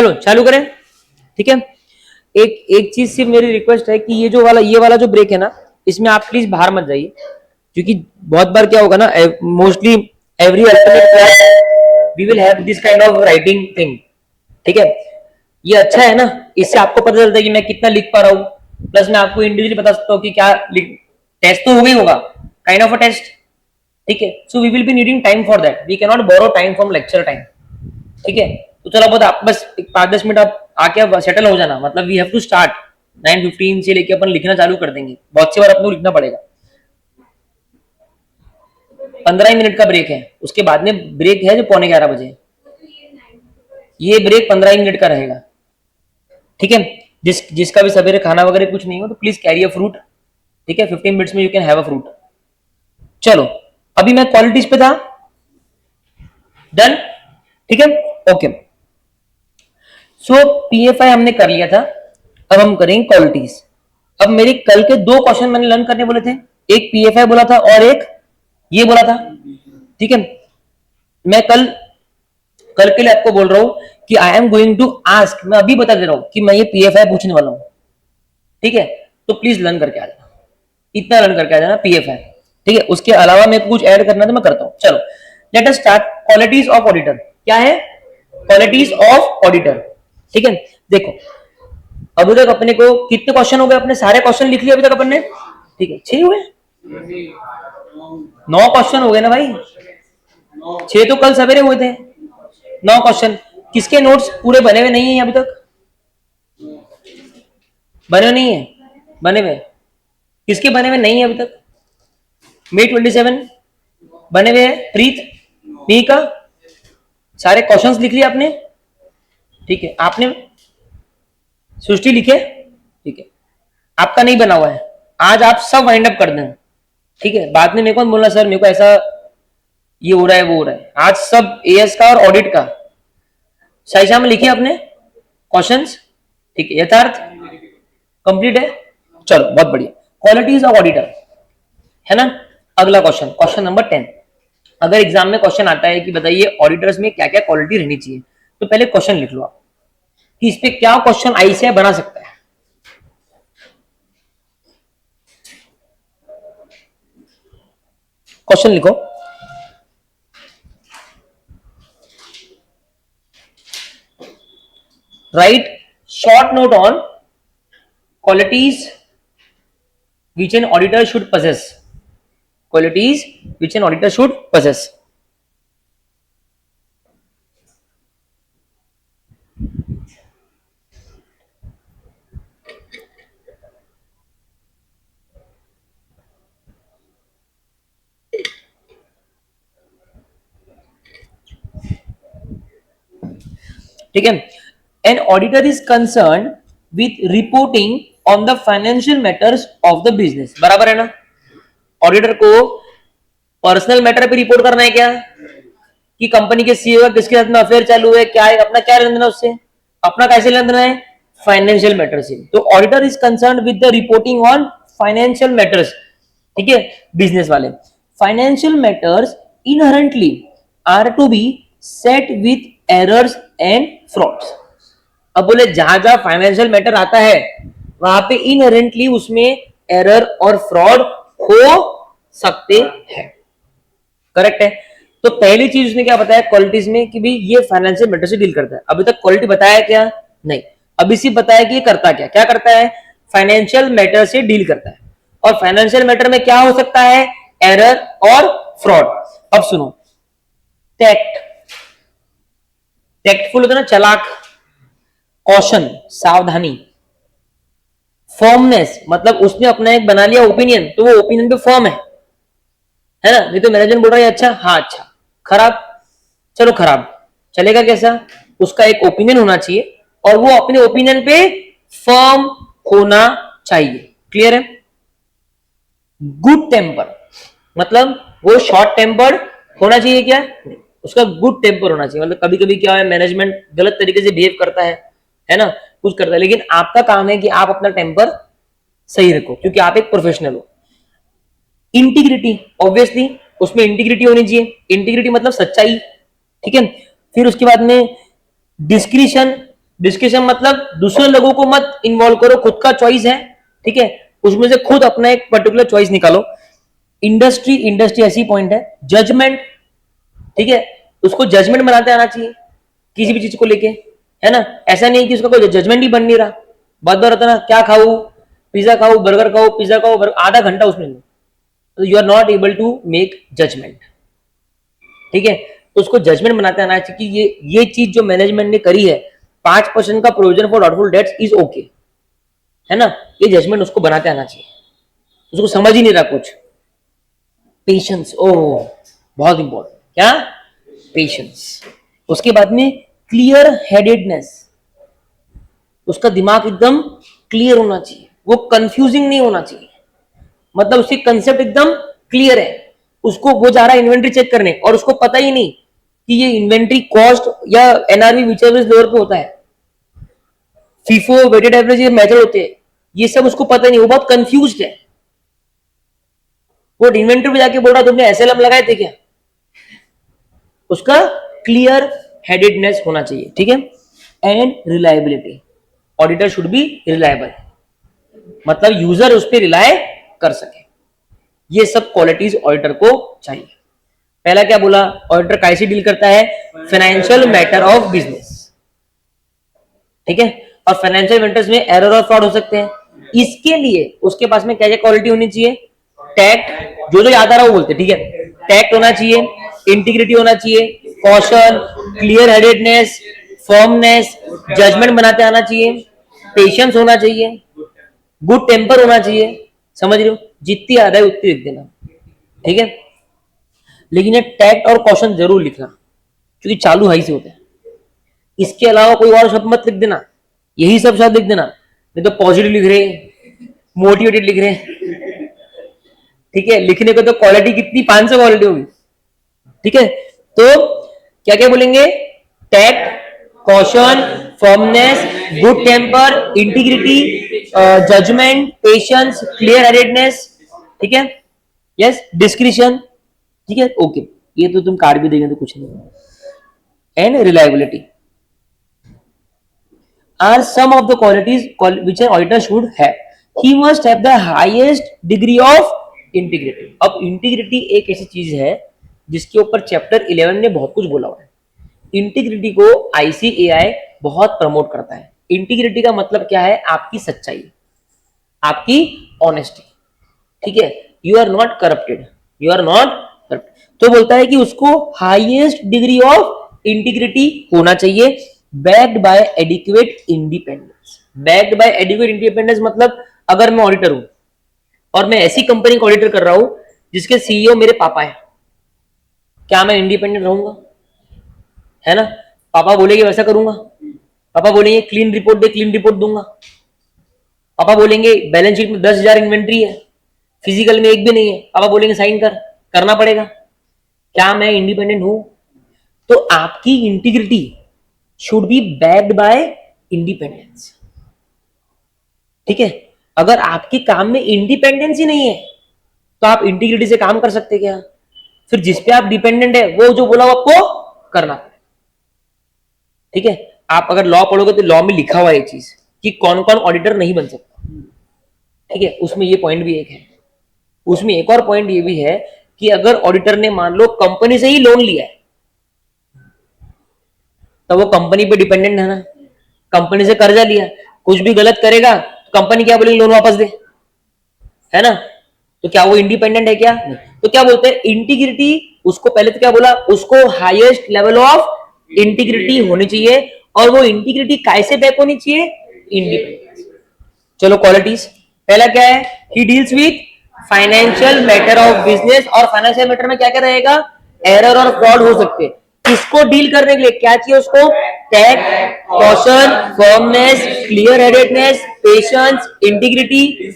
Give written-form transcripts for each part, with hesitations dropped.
चलो चालू करें, ठीक है। एक एक चीज सिर्फ मेरी रिक्वेस्ट है कि ये वाला जो ब्रेक है ना, इसमें आप प्लीज बाहर मत जाइए, क्योंकि बहुत बार क्या होगा ना, mostly every alternate class we will have this kind of writing thing, ठीक है। ये अच्छा है ना, इससे आपको पता चलता है कि मैं कितना लिख पा रहा हूँ, प्लस मैं आपको इंडिविजुअली बता सकता हूँ कि क्या लिख, टेस्ट तो हो गई होगा, काइंड ऑफ अ टेस्ट, ठीक है। So we will be needing time for that, we can not borrow time from lecture time, ठीक है। तो चलो बहुत आप बस 5-10 मिनट आप आके सेटल हो जाना, मतलब वी हैव टू स्टार्ट 9:15 से लेके अपन लिखना चालू कर देंगे, बहुत सी बार अपने को लिखना पड़ेगा। 15 मिनट का ब्रेक है, उसके बाद में ब्रेक है जो 11:15 बजे, ये ब्रेक 15 मिनट का रहेगा, ठीक है। जिसका भी सवेरे खाना वगैरह कुछ नहीं हो तो प्लीज कैरी अ फ्रूट, ठीक है। 15 मिनट्स में you can have a fruit. चलो अभी मैं क्वालिटीज पे था, डन, ठीक है, ओके। सो पीएफआई हमने कर लिया था, अब हम करेंगे क्वालिटीज। अब मेरे कल के 2 क्वेश्चन मैंने लर्न करने बोले थे, एक पीएफआई बोला था और एक ये बोला था, ठीक है। मैं कल कल के लिए आपको बोल रहा हूं कि I am going to ask, मैं अभी बता दे रहा हूं कि मैं ये पीएफआई पूछने वाला हूं, ठीक है। तो प्लीज लर्न करके आ जाना, इतना लर्न करके आ जाना पीएफआई, ठीक है। उसके अलावा मेरे को कुछ ऐड करना तो मैं करता हूं। चलो let us start. Qualities of auditor क्या है, क्वालिटीज ऑफ ऑडिटर, ठीक है। देखो अभी तक अपने को कितने क्वेश्चन हो गए, अपने सारे क्वेश्चन लिख लिए अभी तक अपन ने, ठीक है। 6 हुए, 9 क्वेश्चन हो गए ना भाई, 6 तो कल सवेरे हुए थे, 9 क्वेश्चन। किसके नोट्स पूरे बने हुए नहीं है अभी तक, बने हुए नहीं है, बने हुए, किसके बने हुए नहीं है अभी तक, मे 27 बने हुए हैं, प्रीत पी का सारे क्वेश्चंस लिख लिए आपने, ठीक है। आपने सृष्टि लिखे, ठीक है। आपका नहीं बना हुआ है, आज आप सब वाइंड अप कर दें, ठीक है। बाद में मेरे को बोलना सर मेरे को ऐसा ये हो रहा है वो हो रहा है, आज सब एएस का और ऑडिट का साइशा में लिखे आपने क्वेश्चंस, ठीक है। यथार्थ कंप्लीट है, चलो बहुत बढ़िया। क्वालिटीज ऑफ ऑडिटर है ना। अगला क्वेश्चन, क्वेश्चन नंबर 10। अगर एग्जाम में क्वेश्चन आता है कि बताइए ऑडिटर्स में क्या क्या क्वालिटी रहनी चाहिए, तो पहले क्वेश्चन लिख लो आप कि इस पे क्या क्वेश्चन आईसीआई बना सकता है। क्वेश्चन लिखो, right short note on qualities which an auditor should possess, qualities which an auditor should possess। ठीक है। An auditor is concern with reporting on the financial matters of the business, बराबर है ना। Auditor को personal matter पे report करना है क्या, कि कंपनी के सीईओ का किसके साथ में अफेयर चालू है, क्या है अपना, क्या लेना देना उससे, अपना कैसे लेना देना है, फाइनेंशियल मैटर से। तो auditor is concern with the reporting on financial matters, ठीक है, बिजनेस वाले। Financial matters inherently are to be set with errors and frauds. अब बोले जहां जहां फाइनेंशियल मैटर आता है वहां पे इनहेरेंटली उसमें एरर और फ्रॉड हो सकते हैं, करेक्ट है। तो पहली चीज उसने क्या बताया क्वालिटीज में कि भाई ये फाइनेंशियल मैटर से डील करता है। अभी तक क्वालिटी बताया क्या, नहीं, अभी सिर्फ बताया कि ये करता क्या, क्या करता है, फाइनेंशियल मैटर से डील करता है। और फाइनेंशियल मैटर में क्या हो सकता है, एरर और फ्रॉड। अब सुनो, टैक्ट, टैक्टफुल होता है ना, चालाक, कॉशन सावधानी, फर्मनेस मतलब उसने अपना एक बना लिया ओपिनियन, तो वो ओपिनियन पे फर्म है ना। नहीं तो मैनेजर बोल रहा है अच्छा, हाँ अच्छा, खराब, चलो खराब चलेगा कैसा, उसका एक ओपिनियन होना चाहिए और वो अपने ओपिनियन पे फर्म होना चाहिए, क्लियर है। गुड टेम्पर मतलब वो शॉर्ट टेम्पर्ड होना चाहिए क्या, उसका गुड टेम्पर होना चाहिए। मतलब कभी कभी क्या है, मैनेजमेंट गलत तरीके से बिहेव करता है ना, कुछ करता है, लेकिन आपका काम है कि आप अपना टेम्पर सही रखो क्योंकि आप एक प्रोफेशनल हो। इंटीग्रिटी, ऑब्वियसली उसमें इंटीग्रिटी होनी चाहिए, इंटीग्रिटी मतलब सच्चाई, ठीक है। फिर उसके बाद में डिस्क्रिशन, डिस्कशन मतलब दूसरे लोगों को मत इन्वॉल्व करो, खुद का चॉइस है, ठीक है, उसमें से खुद अपना एक पर्टिकुलर चॉइस निकालो। इंडस्ट्री, इंडस्ट्री ऐसी पॉइंट है। जजमेंट, ठीक है, उसको जजमेंट बनाते आना चाहिए किसी भी चीज को लेके, है ना। ऐसा नहीं कि उसका कोई जजमेंट ही बन नहीं रहा, बात बार होता ना, क्या खाऊं, पिज्जा खाऊं, बर्गर खाऊं, पिज्जा खाऊं, आधा घंटा उसमें, तो you are not able to make judgment, ठीक है। तो उसको जजमेंट बनाते आना चाहिए कि ये चीज जो मैनेजमेंट ने करी है, 5% का provision for doubtful debts is okay, है ना। ये जजमेंट उसको बनाते आना चाहिए, उसको समझ ही नहीं रहा कुछ। पेशेंस, ओह बहुत इंपॉर्टेंट, क्या, पेशेंस। उसके बाद में क्लियर हेडेडनेस, उसका दिमाग एकदम क्लियर होना चाहिए, वो कंफ्यूजिंग नहीं होना चाहिए, मतलब उसकी कंसेप्ट एकदम क्लियर है। उसको वो जा रहा है इन्वेंट्री चेक करने और उसको पता ही नहीं कि ये इन्वेंट्री कॉस्ट या एनआरवी विचेवर इज लोअर पे होता है, फीफो वेटेड एवरेज ये मेथड होते हैं, ये सब उसको पता नहीं, वो बहुत कंफ्यूज्ड है। वो इन्वेंट्री पे जाके बोल रहा तुमने एसएलएम लगाए थे क्या, उसका क्लियर हेडेडनेस होना चाहिए, ठीक है। And reliability, auditor should be reliable, मतलब यूजर उस पर रिलाय कर सके। ये सब क्वालिटीज ऑडिटर को चाहिए। पहला क्या बोला, ऑडिटर कैसे डील करता है, फाइनेंशियल मैटर ऑफ बिजनेस, ठीक है। और फाइनेंशियल मैटर्स में एरर और फ्रॉड हो सकते हैं, इसके लिए उसके पास में क्या क्या क्वालिटी होनी चाहिए, टैक्ट, जो याद आ रहा है वो बोलते, ठीक है। टैक्ट होना चाहिए, इंटीग्रिटी होना चाहिए, caution, clear headedness, firmness, judgment बनाते आना चाहिए, पेशेंस होना चाहिए, गुड टेम्पर होना चाहिए, समझ रहे हो, जितनी आ रहा है उतनी लिख देना, ठीक है। लेकिन ये टैक्ट और कॉशन जरूर लिखना, क्योंकि चालू हाई से होते हैं। इसके अलावा कोई और शब्द मत लिख देना, यही सब शब्द लिख देना, नहीं तो पॉजिटिव लिख रहे, मोटिवेटेड लिख रहे, ठीक है। लिखने को तो क्वालिटी कितनी 500 क्वालिटी होगी, ठीक है। तो क्या क्या बोलेंगे, tact, caution, firmness, good temper, integrity, judgment, patience, clear headedness, ठीक है, यस, डिस्क्रिशन, ठीक है, ओके। ये तो तुम कार्ड भी देंगे तो कुछ नहीं। And reliability are some of the qualities which an auditor should have. He must have the highest degree of integrity. अब इंटीग्रिटी एक ऐसी चीज है जिसके ऊपर चैप्टर 11 ने बहुत कुछ बोला हुआ है। इंटीग्रिटी को आईसीएआई बहुत प्रमोट करता है। इंटीग्रिटी का मतलब क्या है, आपकी सच्चाई, आपकी ऑनेस्टी, ठीक है। You are not corrupted, you are not corrupt, तो बोलता है कि उसको हाईएस्ट डिग्री ऑफ इंटीग्रिटी होना चाहिए, backed by adequate independence. Backed by adequate independence मतलब अगर मैं ऑडिटर हूं और मैं ऐसी कंपनी का ऑडिटर कर रहा हूं जिसके सीईओ मेरे पापा है, क्या मैं इंडिपेंडेंट रहूंगा, है ना। पापा बोलेंगे वैसा करूंगा, पापा बोलेंगे क्लीन रिपोर्ट दे, क्लीन रिपोर्ट दूंगा, पापा बोलेंगे बैलेंस शीट में 10,000 इन्वेंट्री है, फिजिकल में एक भी नहीं है, पापा बोलेंगे साइन कर, करना पड़ेगा, क्या मैं इंडिपेंडेंट हूं। तो आपकी integrity should be backed by independence, ठीक है। अगर आपके काम में इंडिपेंडेंस ही नहीं है तो आप इंटीग्रिटी से काम कर सकते क्या, फिर जिस पे आप डिपेंडेंट है वो जो बोला वो आपको करना पड़ेगा, ठीक है। आप अगर लॉ पढ़ोगे तो लॉ में लिखा हुआ है ये चीज कि कौन कौन ऑडिटर नहीं बन सकता, ठीक है। उसमें ये पॉइंट भी एक है, उसमें एक और पॉइंट ये भी है कि अगर ऑडिटर ने मान लो कंपनी से ही लोन लिया है तो वो कंपनी पे डिपेंडेंट है ना, कंपनी से कर्जा लिया, कुछ भी गलत करेगा तो कंपनी क्या बोलेगी, लोन वापस दे, है ना। तो क्या वो इंडिपेंडेंट है क्या, नहीं। तो क्या बोलते हैं इंटीग्रिटी, उसको पहले तो क्या बोला, उसको हाईएस्ट लेवल ऑफ इंटीग्रिटी होनी चाहिए, और वो इंटीग्रिटी कैसे बैक होनी चाहिए, इंडिपेंडेंस। चलो क्वालिटीज, पहला क्या है, he deals with financial matter of business, और फाइनेंशियल मैटर में क्या क्या रहेगा, एरर और फ्रॉड हो सकते हैं। इसको डील करने के लिए क्या चाहिए उसको, tact, caution, firmness, clear headedness, patience, integrity,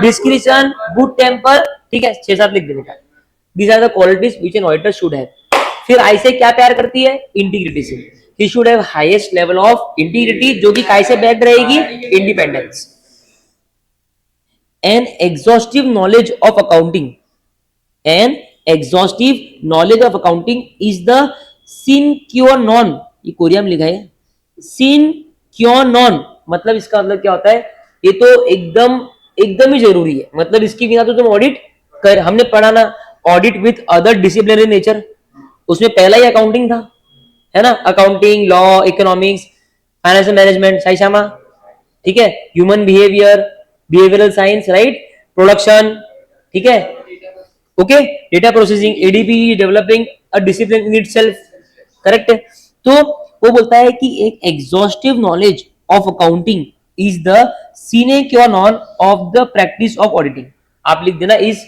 discretion, good temper, ठीक है, 6-7 लिख देने का। These are the qualities which an auditor should have. फिर आई से क्या प्यार करती है, इंटीग्रिटी से। He should have highest level of integrity, जो कि कैसे बैक्ड रहेगी, independence. An exhaustive knowledge of accounting, an exhaustive knowledge of accounting is the sine qua non, ये कोरिया में लिखा है, सिन क्यों नॉन, मतलब इसका मतलब क्या होता है, ये तो एकदम एकदम ही जरूरी है, मतलब इसके बिना तो तुम ऑडिट कर, हमने पढ़ा ना audit with other disciplinary nature, उसमें पहला ही अकाउंटिंग था, है ना, accounting, law, economics, financial management, सही श्यामा, ठीक है, human behaviour, behavioural science, right, production, ठीक है, okay, data processing, ADP, developing a discipline in itself, correct है। तो वो बोलता है कि एक exhaustive knowledge of accounting is the सीने क्वा none of the practice of auditing, आप लिख देना is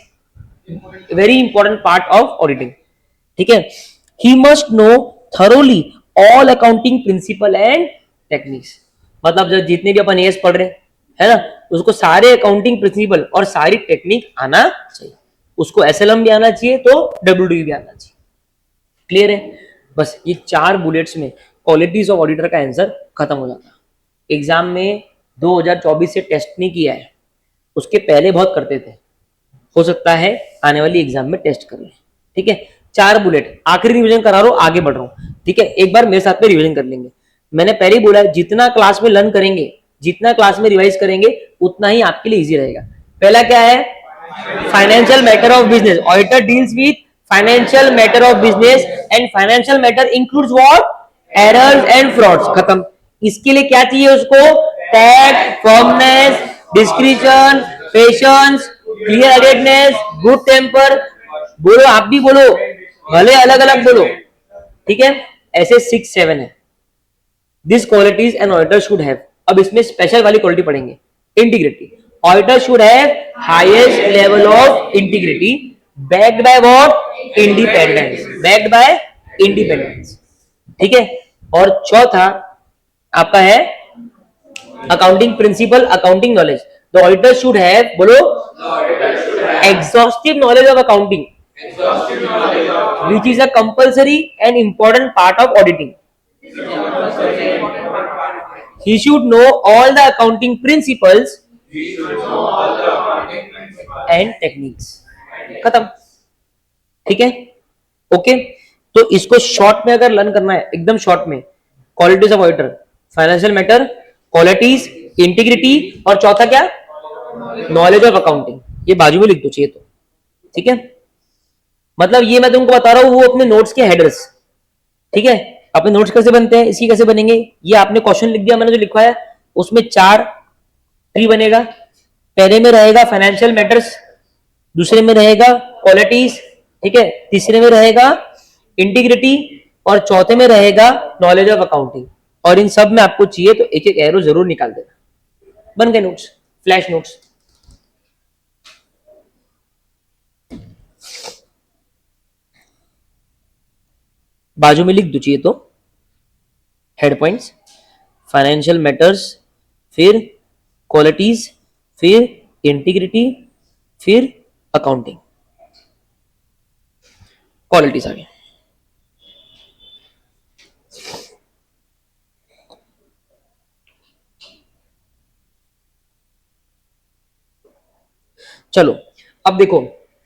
very important part of auditing, ठीक है। He must know thoroughly all accounting principle and techniques, मतलब जब जितने भी अपन एएस पढ़ रहे हैं, है ना, उसको सारे अकाउंटिंग प्रिंसिपल और सारी टेक्निक आना चाहिए, उसको एसएलएम भी आना चाहिए तो डब्ल्यूडी भी आना चाहिए, क्लियर है। बस ये 4 बुलेट्स में क्वालिटीज ऑफ ऑडिटर का आंसर खत्म हो जाता है। एग्जाम में 2024 से टेस्ट नहीं किया है, उसके पहले बहुत करते थे, हो सकता है आने वाली एग्जाम में टेस्ट कर लें, ठीक है। 4 बुलेट आखिरी रिवीजन करा रहा हूं, आगे बढ़ रहा हूं, ठीक है, एक बार मेरे साथ में रिवीजन कर लेंगे। मैंने पहले ही बोला है जितना क्लास में लर्न करेंगे, जितना क्लास में रिवाइज करेंगे, उतना ही आपके लिए इजी रहेगा। पहला क्या है, financial matter of business, auditor deals with financial matter of business and financial matter includes what, errors and frauds, खत्म। इसके लिए क्या चाहिए उसको, tact, firmness, discretion, patience, clear headedness, good temper, बोलो आप भी बोलो, भले अलग अलग बोलो, ठीक है, ऐसे 6-7 है। This qualities N auditor should have, अब इसमें स्पेशल वाली क्वालिटी पढ़ेंगे, integrity, auditor should have highest level of integrity backed by what, independence, backed by independence, ठीक है। और चौथा आपका है accounting principle, accounting knowledge, the auditor should have, बोलो, exhaustive knowledge of accounting, which is a compulsory and important part of auditing. He should know all the accounting principles and techniques, खत्म, ठीक है, ओके। तो इसको short में अगर learn करना है, एकदम शॉर्ट में, qualities of auditor, financial matter, qualities, integrity, और चौथा क्या, नॉलेज ऑफ अकाउंटिंग, ये बाजू में लिख दो चाहिए तो, ठीक है। मतलब ये मैं तुमको बता रहा हूं, वो अपने नोट्स के हेडर्स, ठीक है, अपने नोट्स कैसे बनते हैं, इसी कैसे बनेंगे, ये आपने क्वेश्चन लिख दिया, मैंने जो लिखा है उसमें 4 ट्री बनेगा, पहले में रहेगा फाइनेंशियल मैटर्स, दूसरे में रहेगा क्वालिटीज, ठीक है, तीसरे में रहेगा इंटीग्रिटी, और चौथे में रहेगा नॉलेज ऑफ अकाउंटिंग, और इन सब में आपको चाहिए तो एक एक एरो जरूर निकाल देना। बन गए नोट्स, फ्लैश नोट्स। बाजू में लिख दो चाहिए तो, हेड पॉइंट्स, फाइनेंशियल मैटर्स, फिर क्वालिटीज, फिर इंटीग्रिटी, फिर अकाउंटिंग, क्वालिटीज आ गए। चलो अब देखो,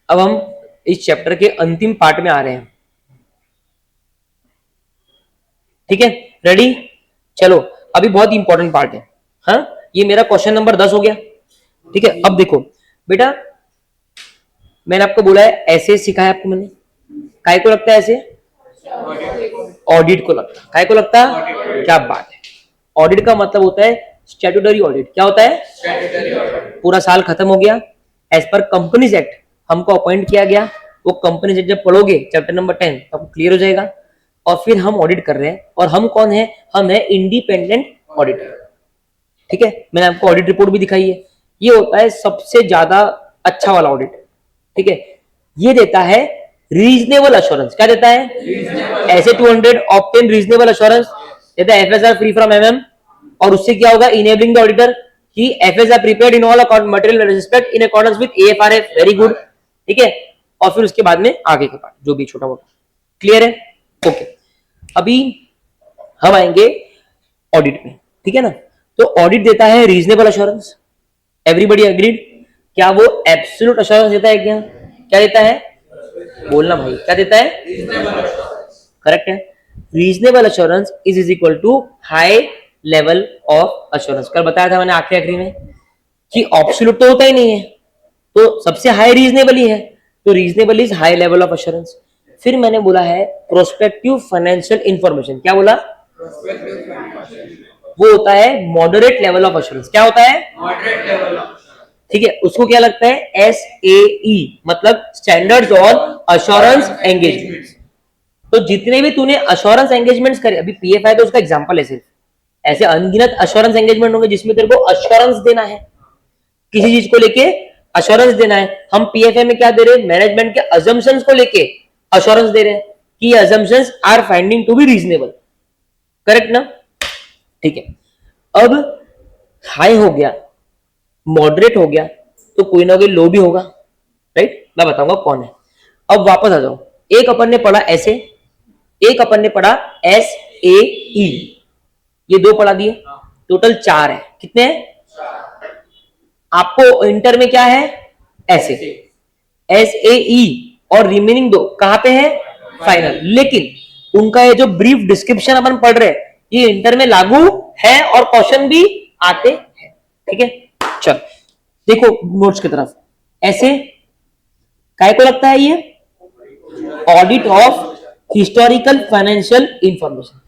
अब हम इस चैप्टर के अंतिम पार्ट में आ रहे हैं, ठीक है, रेडी, चलो अभी बहुत इंपॉर्टेंट पार्ट है, हाँ, ये मेरा क्वेश्चन नंबर 10 हो गया, ठीक है। अब देखो बेटा, मैंने आपको बोला है ऐसे सिखाया आपको मैंने, काय को लगता है ऐसे, ऑडिट को लगता है, काय को लगता है, क्या बात है, ऑडिट का मतलब होता है स्टैट्यूटरी ऑडिट, क्या होता है, पूरा साल खत्म हो गया, एज पर कंपनीज एक्ट हमको अपॉइंट किया गया, वो कंपनीज एक्ट जब पढ़ोगे चैप्टर नंबर 10 तब क्लियर हो जाएगा, और फिर हम ऑडिट कर रहे हैं, और हम कौन है, हम है इंडिपेंडेंट ऑडिटर, ठीक है। मैंने आपको ऑडिट रिपोर्ट भी दिखाई है, ये होता है सबसे ज्यादा अच्छा वाला ऑडिट, ठीक है, ये देता है रीजनेबल अश्योरेंस, क्या देता है, ऐसे 200 ऑब्टेन रीजनेबल अश्योरेंस देता है, एफएसआर फ्री फ्रॉम एमएम, और उससे क्या होगा, इनेबलिंग द ऑडिटर कि FSR prepared in all account material respect in accordance with AFRF, very good, ठीक है। और फिर उसके बाद में आगे के पार्ट जो भी छोटा मोटा, क्लियर है, ओके। अभी हम आएंगे ऑडिट में, ठीक है ना। तो ऑडिट देता है रीजनेबल अश्योरेंस, एवरीबॉडी एग्रीड, क्या वो एब्सोल्यूट अश्योरेंस देता है, क्या क्या देता है, बोलना भाई, क्या देता है, करेक्ट है, reasonable assurance is equal to high level of assurance. कल बताया था मैंने आखिरी में कि ऑब्सोल्यूट तो होता ही नहीं है, तो सबसे हाई रीजनेबल ही है, तो reasonable is high level of assurance. फिर मैंने बोला है प्रोस्पेक्टिव फाइनेंशियल इंफॉर्मेशन, क्या बोला? वो होता है मॉडरेट लेवल ऑफ अश्योरेंस। क्या होता है? Moderate level of. ठीक है, उसको क्या लगता है? SAE, मतलब स्टैंडर्ड्स ऑन अश्योरेंस एंगेजमेंट। तो जितने भी तूने अश्योरेंस एंगेजमेंट्स करे, अभी PFI तो उसका एग्जांपल है सिर्फ, ऐसे अनगिनत अश्योरेंस एंगेजमेंट होंगे जिसमें तेरे को अश्योरेंस देना है, किसी चीज को लेके अश्योरेंस देना है। हम PFI में क्या दे रहे हैं? मैनेजमेंट के अजम्पशंस को लेके अश्योरेंस दे रहे हैं कि assumptions are finding to be reasonable. Correct ना? ठीक है, अब हाई हो गया, मॉडरेट हो गया, तो कोई ना कोई लो भी होगा, राइट? मैं बताऊंगा कौन है। अब वापस आ जाओ, एक अपन ने पढ़ा ऐसे, एक अपन ने पढ़ा SAE, ये दो पढ़ा दिए, टोटल 4 है। कितने हैं? आपको इंटर में क्या है? ऐसे SAE, और रिमेनिंग दो कहां पे है? फाइनल। लेकिन उनका ये जो ब्रीफ डिस्क्रिप्शन अपन पढ़ रहे हैं ये इंटर में लागू है और क्वेश्चन भी आते हैं। ठीक है, चल देखो नोट्स की तरफ। ऐसे काय को लगता है? ये audit of historical financial information,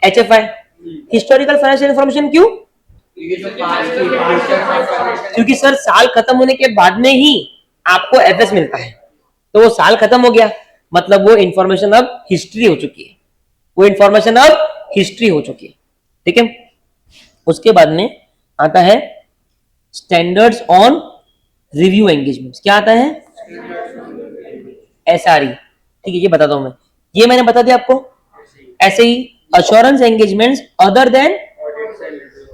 HFI। Historical financial information क्यों? क्योंकि सर साल खत्म होने के बाद में ही आपको FS मिलता है, तो वो साल खत्म हो गया, मतलब वो इंफॉर्मेशन अब हिस्ट्री हो चुकी है, वो इंफॉर्मेशन अब हिस्ट्री हो चुकी है। ठीक है, उसके बाद में आता है स्टैंडर्ड्स ऑन रिव्यू एंगेजमेंट। क्या आता है? SRE। ठीक है, ये बताता हूं मैं, ये मैंने बता दिया आपको। ऐसे ही अश्योरेंस एंगेजमेंट्स अदर देन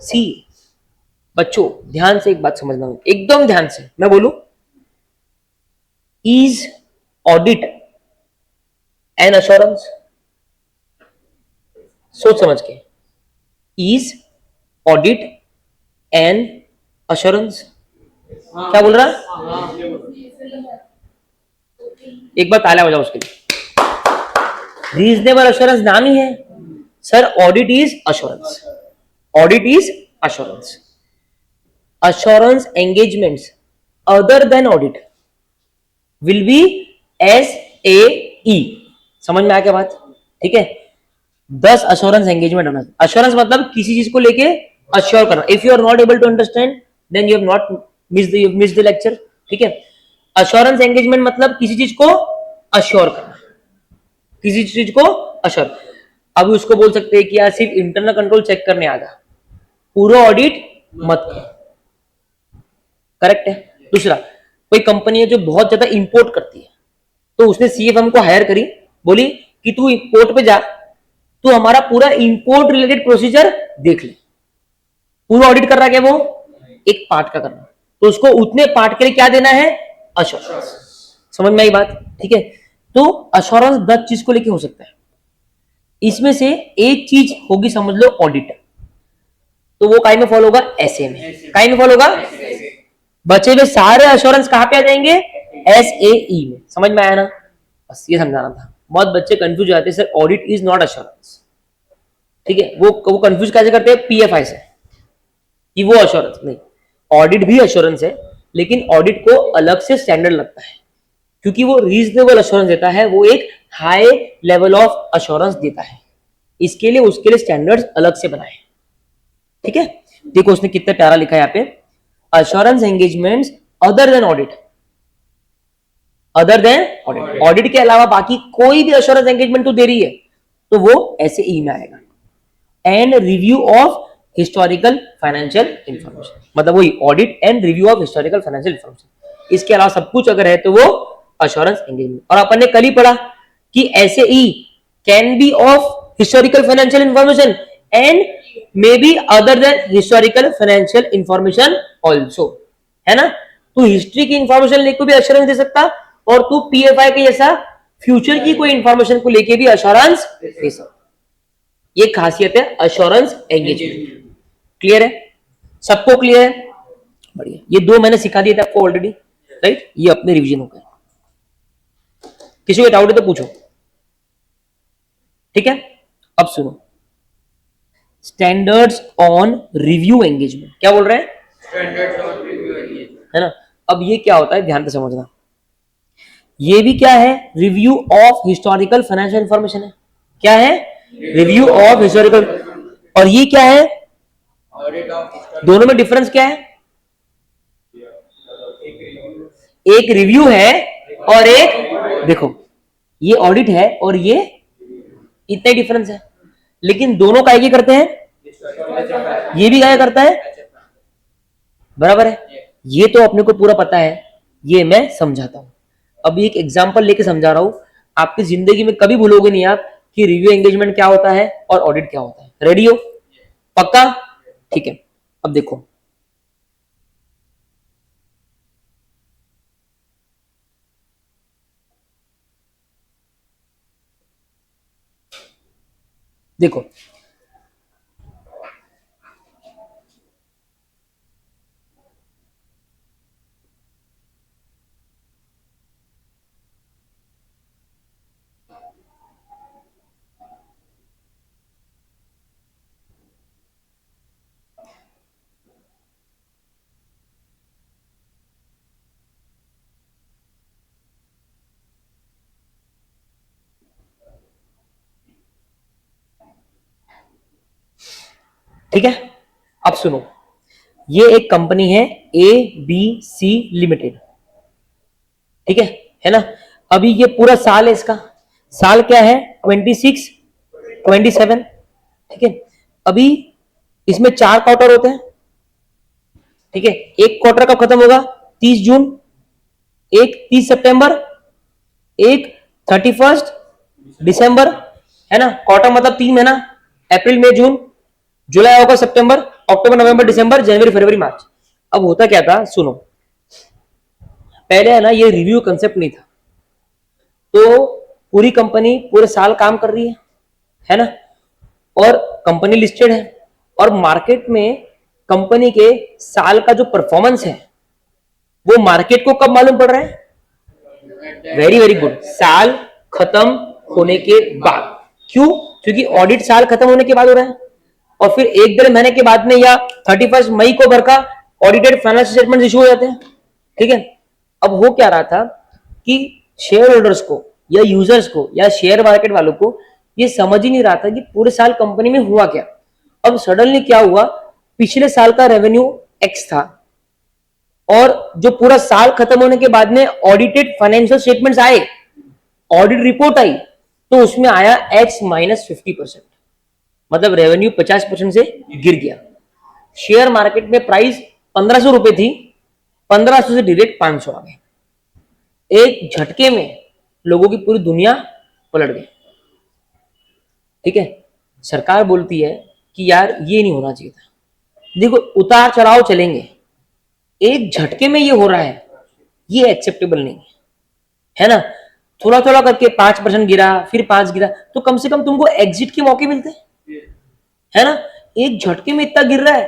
सी। बच्चों ध्यान से एक बात समझना, एकदम ध्यान से मैं बोलूं, इज ऑडिट एन अश्योरेंस? सोच समझ के, इज ऑडिट एन अश्योरेंस? क्या बोल रहा? एक बार ताला बजाओ उसके लिए। रीजनेबल अश्योरेंस नाम ही है sir, audit is assurance, audit is assurance. Assurance engagements other than audit will be SAE। समझ में आ गया बात? ठीक है, 10 अश्योरेंस एंगेजमेंट होना। अश्योरेंस मतलब किसी चीज को लेके अश्योर करना। If you are not able to understand then you have not miss the lecture. ठीक है, अश्योरेंस एंगेजमेंट मतलब किसी चीज को अश्योर करना, किसी चीज को अश्योर। अभी उसको बोल सकते हैं कि यार सिर्फ इंटरनल कंट्रोल चेक करने आ जा, पूरा ऑडिट मत कर। करेक्ट है। दूसरा, कोई कंपनी है जो बहुत ज्यादा इंपोर्ट करती है, तो उसने CFM को हायर करी, बोली कि तू इंपोर्ट पे जा, तू हमारा पूरा इंपोर्ट रिलेटेड प्रोसीजर देख ले। पूरा ऑडिट कर रहा है क्या? वो एक पार्ट का करना, तो उसको उतने पार्ट के लिए क्या देना है? अश्योरेंस। समझ में आई बात? ठीक है, तो अश्योरेंस 10 चीज को लेके हो सकता है, इसमें से एक चीज होगी समझ लो ऑडिट, तो वो काय में फॉलो होगा? SA में। काय में फॉलो होगा? बचे हुए सारे अश्योरेंस कहां पे आ जाएंगे? SAE में। समझ में आया ना? बस ये समझाना था। बहुत बच्चे कंफ्यूज हो जाते हैं, sir audit is not assurance. ठीक है, वो कंफ्यूज कैसे करते हैं? PFI से कि वो अश्योरेंस नहीं, ऑडिट भी अश्योरेंस है, लेकिन ऑडिट को अलग से स्टैंडर्ड लगता है, क्योंकि वो रीजनेबल अश्योरेंस देता है, वो एक हाई लेवल ऑफ अश्योरेंस देता है, इसके लिए उसके लिए स्टैंडर्ड्स अलग से बनाए। ठीक है, देखो उसने कितना प्यारा लिखा है यहाँ पे, assurance engagements other than audit, other than audit, audit के अलावा बाकी कोई भी अश्योरेंस एंगेजमेंट तो दे रही है तो वो SAE में आएगा। And review of historical financial information, मतलब वही audit and review of historical financial information, इसके अलावा सब कुछ अगर है तो वो अश्योरेंस एंगेजमेंट। और अपन ने कल ही पढ़ा कि SAE can be of historical financial information and may be other than historical financial information also, है ना? तू हिस्ट्री की इंफॉर्मेशन लेकर भी अश्योरेंस दे सकता, और तू PFI के जैसा फ्यूचर की कोई इंफॉर्मेशन को लेके भी अश्योरेंस दे सकता। ये खासियत है अश्योरेंस एंगेजमेंट। क्लियर है? सबको क्लियर है? बढ़िया, ये दो मैंने सिखा दिए थे आपको ऑलरेडी, राइट? ये अपने रिवीजन हो गए। किसी को डाउट है तो पूछो। ठीक है, अब सुनो, स्टैंडर्ड्स ऑन रिव्यू एंगेजमेंट। क्या बोल रहे हैं? स्टैंडर्ड्स ऑन रिव्यू एंगेजमेंट, है ना। अब ये क्या होता है, ध्यान से समझना। ये भी क्या है? Review of historical financial information है। क्या है? Review of historical. और ये क्या है? ऑडिट ऑफ दोनों में डिफरेंस क्या है? एक रिव्यू है और एक, देखो ये ऑडिट है और ये, इतना डिफरेंस है। लेकिन दोनों काय के करते हैं? ये भी काय करता है? बराबर है। ये तो अपने को पूरा पता है, ये मैं समझाता हूं। अभी एक एग्जांपल लेके समझा रहा हूं। आपकी जिंदगी में कभी भूलोगे नहीं आप कि रिव्यू एंगेजमेंट क्या होता है और ऑडिट क्या होता है। रेडी हो? पक्का? ठीक है। अब देखो, देखो ठीक है। अब सुनो, ये एक कंपनी है ए बी सी लिमिटेड। ठीक है ना। अभी ये पूरा साल है, इसका साल क्या है? 26, 27। ठीक है। अभी इसमें 4 क्वार्टर होते हैं। ठीक है। एक क्वार्टर कब खत्म होगा? 30 जून, एक 30 सितंबर, एक 31 दिसंबर। है ना। क्वार्टर मतलब 3 महीना, अप्रैल मई जून, जुलाई अगस्त सितंबर, अक्टूबर नवंबर दिसंबर, जनवरी फरवरी मार्च। अब होता क्या था, सुनो। पहले है ना, ये रिव्यू कंसेप्ट नहीं था। तो पूरी कंपनी पूरे साल काम कर रही है ना। और कंपनी लिस्टेड है और मार्केट में कंपनी के साल का जो परफॉर्मेंस है वो मार्केट को कब मालूम पड़ रहा है? वेरी वेरी गुड, साल खत्म होने के बाद। क्यों? क्योंकि ऑडिट साल खत्म होने के बाद हो रहा है और फिर 1 डेढ़ महीने के बाद में या 31 मई को भर का ऑडिटेड फाइनेंशियल स्टेटमेंट इशू हो जाते हैं। ठीक है। अब हो क्या रहा था कि शेयर होल्डर्स को या यूजर्स को या शेयर मार्केट वालों को ये समझ ही नहीं रहा था कि पूरे साल कंपनी में हुआ क्या। अब सडनली क्या हुआ, पिछले साल का रेवेन्यू एक्स था और जो पूरा साल खत्म होने के बाद में ऑडिटेड फाइनेंशियल स्टेटमेंट्स आए, ऑडिट रिपोर्ट आई, तो उसमें आया x-50%। मतलब रेवेन्यू 50% से गिर गया। शेयर मार्केट में प्राइस 1500 रुपए थी, 1500 से डायरेक्ट 500 आ गए। एक झटके में लोगों की पूरी दुनिया पलट गई। ठीक है। सरकार बोलती है कि यार ये नहीं होना चाहिए था। देखो, उतार चढ़ाव चलेंगे, एक झटके में ये हो रहा है, ये एक्सेप्टेबल नहीं है ना। थोड़ा थोड़ा करके 5% गिरा, फिर 5 गिरा, तो कम से कम तुमको एग्जिट के मौके मिलते है ना। एक झटके में इतना गिर रहा है,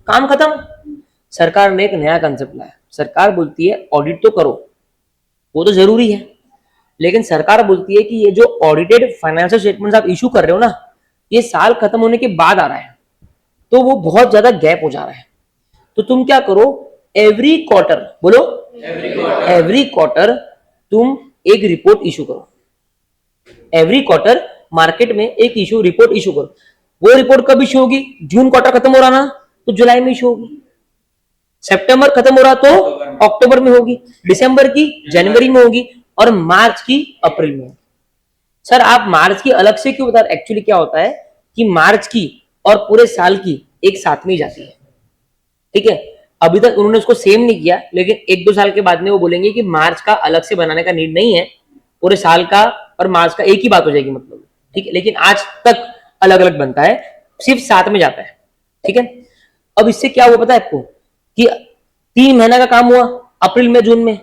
काम खत्म। सरकार ने एक नया कंसेप्ट लाया। सरकार बोलती है ऑडिट तो करो, वो तो जरूरी है, लेकिन सरकार बोलती है कि ये जो ऑडिटेड फाइनेंशियल स्टेटमेंट्स आप इशू कर रहे हो ना, ये साल खत्म होने के बाद आ रहा है, तो वो बहुत ज्यादा गैप हो जा रहा है। तो तुम क्या करो, एवरी क्वार्टर, बोलो एवरी क्वार्टर तुम एक रिपोर्ट इशू करो। एवरी क्वार्टर मार्केट में एक इशू रिपोर्ट इशू करो। वो रिपोर्ट कब इशू होगी? जून क्वार्टर खत्म हो रहा ना, तो जुलाई में इशू होगी। सितंबर खत्म हो रहा तो अक्टूबर में होगी, दिसंबर की जनवरी में होगी और मार्च की अप्रैल में होगी। सर आप मार्च की अलग से क्यों बता रहे? एक्चुअली क्या होता है कि मार्च की और पूरे साल की एक साथ में ही जाती है। ठीक है। अभी तक उन्होंने उसको सेम नहीं किया, लेकिन 1-2 साल के बाद में वो बोलेंगे कि मार्च का अलग से बनाने का नीड नहीं है, पूरे साल का और मार्च का एक ही बात हो जाएगी मतलब। ठीक है। लेकिन आज तक अलग अलग बनता है, सिर्फ साथ में जाता है। ठीक है। अब इससे क्या हुआ पता है आपको कि 3 महीने का काम हुआ, अप्रैल में, जून में,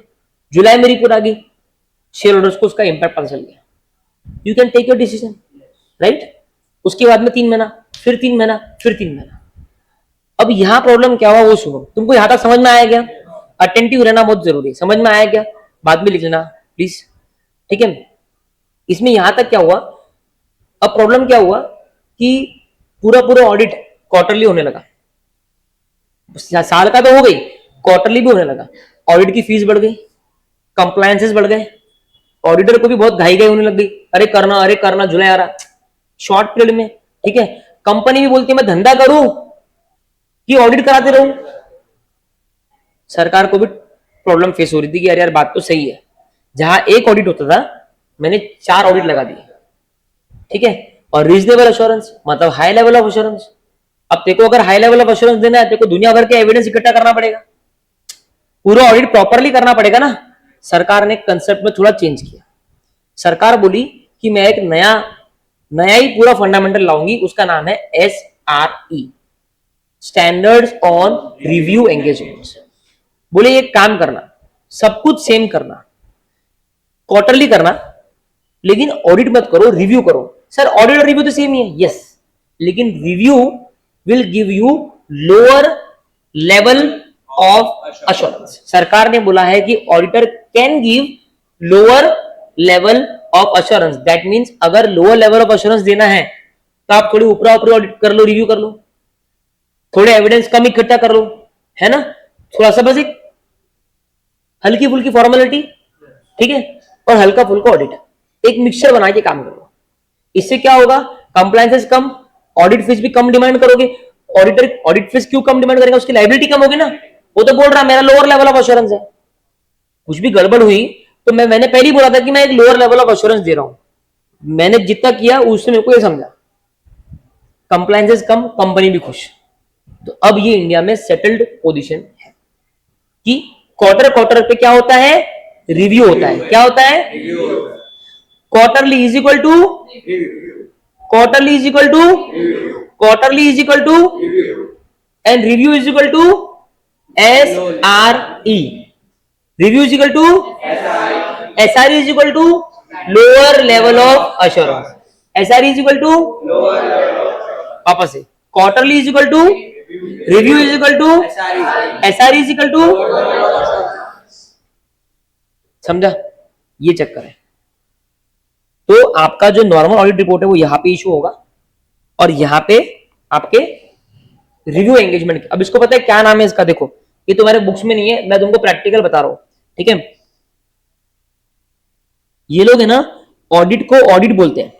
जुलाई में रिपोर्ट आ गई, शेयर होल्डर्स को उसका इंपैक्ट पता चल गया। You can take your decision, right. उसके बाद में 3 महीना, फिर 3 महीना, फिर 3 महीना। अब यहां प्रॉब्लम क्या हुआ वो सुनो। तुमको यहां तक समझ में आया क्या? अटेंटिव रहना बहुत जरूरी है। समझ में आया क्या? बाद में लिख लेना प्लीज। ठीक है। इसमें यहां तक क्या हुआ, अब प्रॉब्लम क्या हुआ कि पूरा पूरा ऑडिट क्वार्टरली होने लगा, साल का तो हो गई, क्वार्टरली भी होने लगा। ऑडिट की फीस बढ़ गई, कंप्लायंसेस बढ़ गए, ऑडिटर को भी बहुत घाई घाई होने लग गई, अरे करना जुलाई आ रहा, शॉर्ट पीरियड में। ठीक है, कंपनी भी बोलती है मैं धंधा करूं कि ऑडिट कराते रहूं। सरकार को भी प्रॉब्लम फेस हो रही थी कि यार बात तो सही है, जहां एक ऑडिट होता था मैंने 4 ऑडिट लगा दिए। ठीक है, और रीजनेबल अश्योरेंस मतलब हाई लेवल ऑफ अश्योरेंस। अब तेको अगर हाई लेवल ऑफ अश्योरेंस देना है, तेको दुनिया भर के एविडेंस इकट्ठा करना पड़ेगा, पूरा ऑडिट प्रॉपरली करना पड़ेगा ना। सरकार ने कंसेप्ट में थोड़ा चेंज किया। सरकार बोली कि मैं एक नया नया ही पूरा फंडामेंटल लाऊंगी, उसका नाम है SRE, standards on review engagement. बोले ये काम करना, सब कुछ सेम करना, क्वार्टरली करना, लेकिन ऑडिट मत करो, रिव्यू करो। सर ऑडिट और रिव्यू तो सेम ही है, यस, लेकिन review will give you lower level of assurance. सरकार ने बोला है कि auditor can give lower level of assurance. That means अगर लोअर लेवल ऑफ अश्योरेंस देना है तो आप थोड़ी ऊपरा ऊपरी ऑडिट कर लो, रिव्यू कर लो, थोड़े एविडेंस कम इकट्ठा कर लो, है ना, थोड़ा सा बस एक हल्की फुल्की फॉर्मेलिटी, ठीक है, और हल्का फुल्का ऑडिट, एक मिक्सचर बना के काम करो। इससे क्या होगा, कंप्लायंसेस कम, ऑडिट फीस भी कम डिमांड करोगे। ऑडिटर ऑडिट फीस क्यों कम डिमांड करेगा, उसकी लाइबिलिटी कम होगी ना। वो तो बोल रहा मेरा लोअर लेवल ऑफ अश्योरेंस है, कुछ भी गड़बड़ हुई तो मैंने पहले ही बोला था कि मैं एक लोअर लेवल ऑफ अश्योरेंस दे रहा हूं। मैंने जितना किया उससे मेरे को ये समझा, कंप्लायंसेस कम, कंपनी भी खुश। तो अब ये इंडिया में सेटल्ड पोजीशन है कि क्वार्टर क्वार्टर पे क्या होता है, रिव्यू होता है। क्या होता है, quarterly is equal to quarterly is equal to quarterly is equal to and review is equal to SRE. Review is equal to SRE is equal to lower level of assurance. SRE is equal to वापस से quarterly is equal to review is equal to SRE is equal to, समझा, ये चक्कर है। तो आपका जो normal audit report है वो यहां पे इशू होगा और यहां पे आपके रिव्यू एंगेजमेंट। अब इसको पता है क्या नाम है इसका, देखो ये तुम्हारे बुक्स में नहीं है, मैं तुमको प्रैक्टिकल बता रहा हूं। ठीक है, ये लोग है ना ऑडिट को ऑडिट बोलते हैं,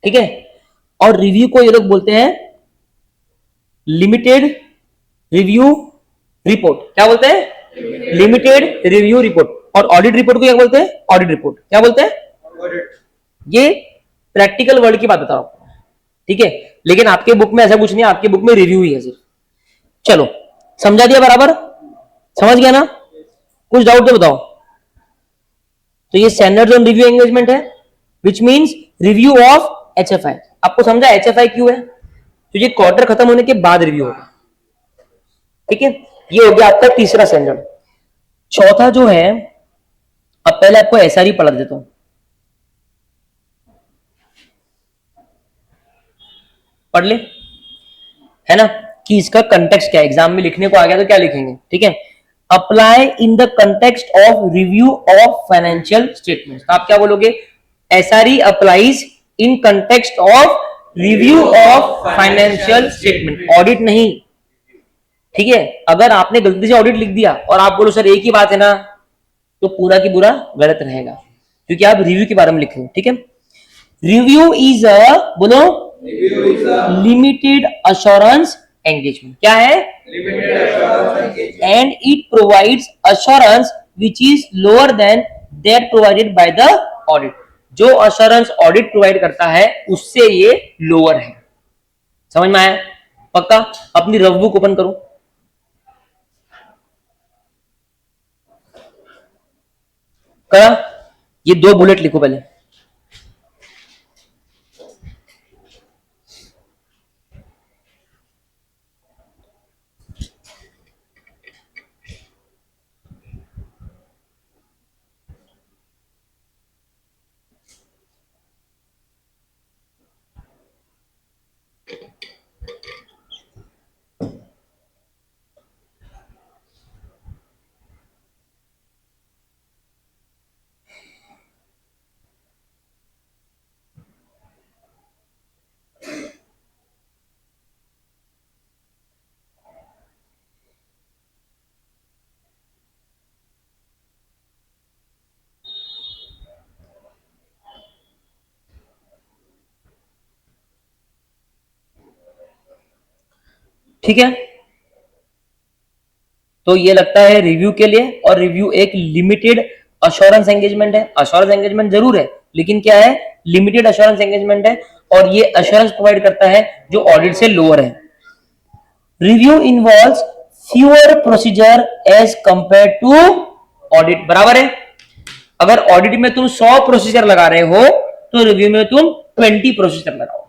ठीक है, और रिव्यू को ये लोग बोलते हैं लिमिटेड रिव्यू रिपोर्ट। क्या बोलते हैं, लिमिटेड रिव्यू रिपोर्ट। और ऑडिट रिपोर्ट को क्या बोलते हैं, ऑडिट रिपोर्ट। क्या बोलते हैं, ये प्रैक्टिकल वर्ड की बात बता रहा हूं, ठीक है, लेकिन आपके बुक में ऐसा कुछ नहीं है, आपके बुक में रिव्यू ही है सिर्फ। चलो समझा दिया बराबर, समझ गया ना, कुछ डाउट तो बताओ। तो ये स्टैंडर्ड्स ऑन रिव्यू एंगेजमेंट है, which means review of HFI। आपको समझा HFI क्यों है, तो ये क्वार्टर खत्म होने के बाद रिव्यू होगा। ठीक है, ये हो गया आपका तीसरा स्टैंडर्ड। चौथा जो है, अब पहले आपको SRE पढ़ा देता हूं। पढ़ ले, है ना, कि इसका कंटेक्स्ट क्या है, एग्जाम में लिखने को आ गया तो क्या लिखेंगे। ठीक है, apply in the context of review of financial statement. तो आप क्या बोलोगे, SRE applies in context of review of financial statement, audit नहीं। ठीक है, अगर आपने गलती से ऑडिट लिख दिया और आप बोलो सर एक ही बात है ना, तो पूरा की पूरा गलत रहेगा, क्योंकि आप रिव्यू के बारे में लिख रहे हो। ठीक है, रिव्यू इज अ, बोलो, लिमिटेड अश्योरेंस एंगेजमेंट। क्या है, and it provides assurance which is lower than that provided by the audit. जो अश्योरेंस ऑडिट प्रोवाइड करता है उससे ये लोअर है। समझ में आया, पक्का। अपनी रफ बुक ओपन करो, करा, ये 2 बुलेट लिखो पहले। ठीक है, तो ये लगता है रिव्यू के लिए, और रिव्यू एक लिमिटेड अश्योरेंस एंगेजमेंट है। अश्योरेंस एंगेजमेंट जरूर है, लेकिन क्या है, लिमिटेड अश्योरेंस एंगेजमेंट है, और ये अश्योरेंस प्रोवाइड करता है जो ऑडिट से लोअर है। Review involves fewer procedure as compare to audit, बराबर है। अगर ऑडिट में तुम 100 प्रोसीजर लगा रहे हो तो रिव्यू में तुम 20 प्रोसीजर लगाओ,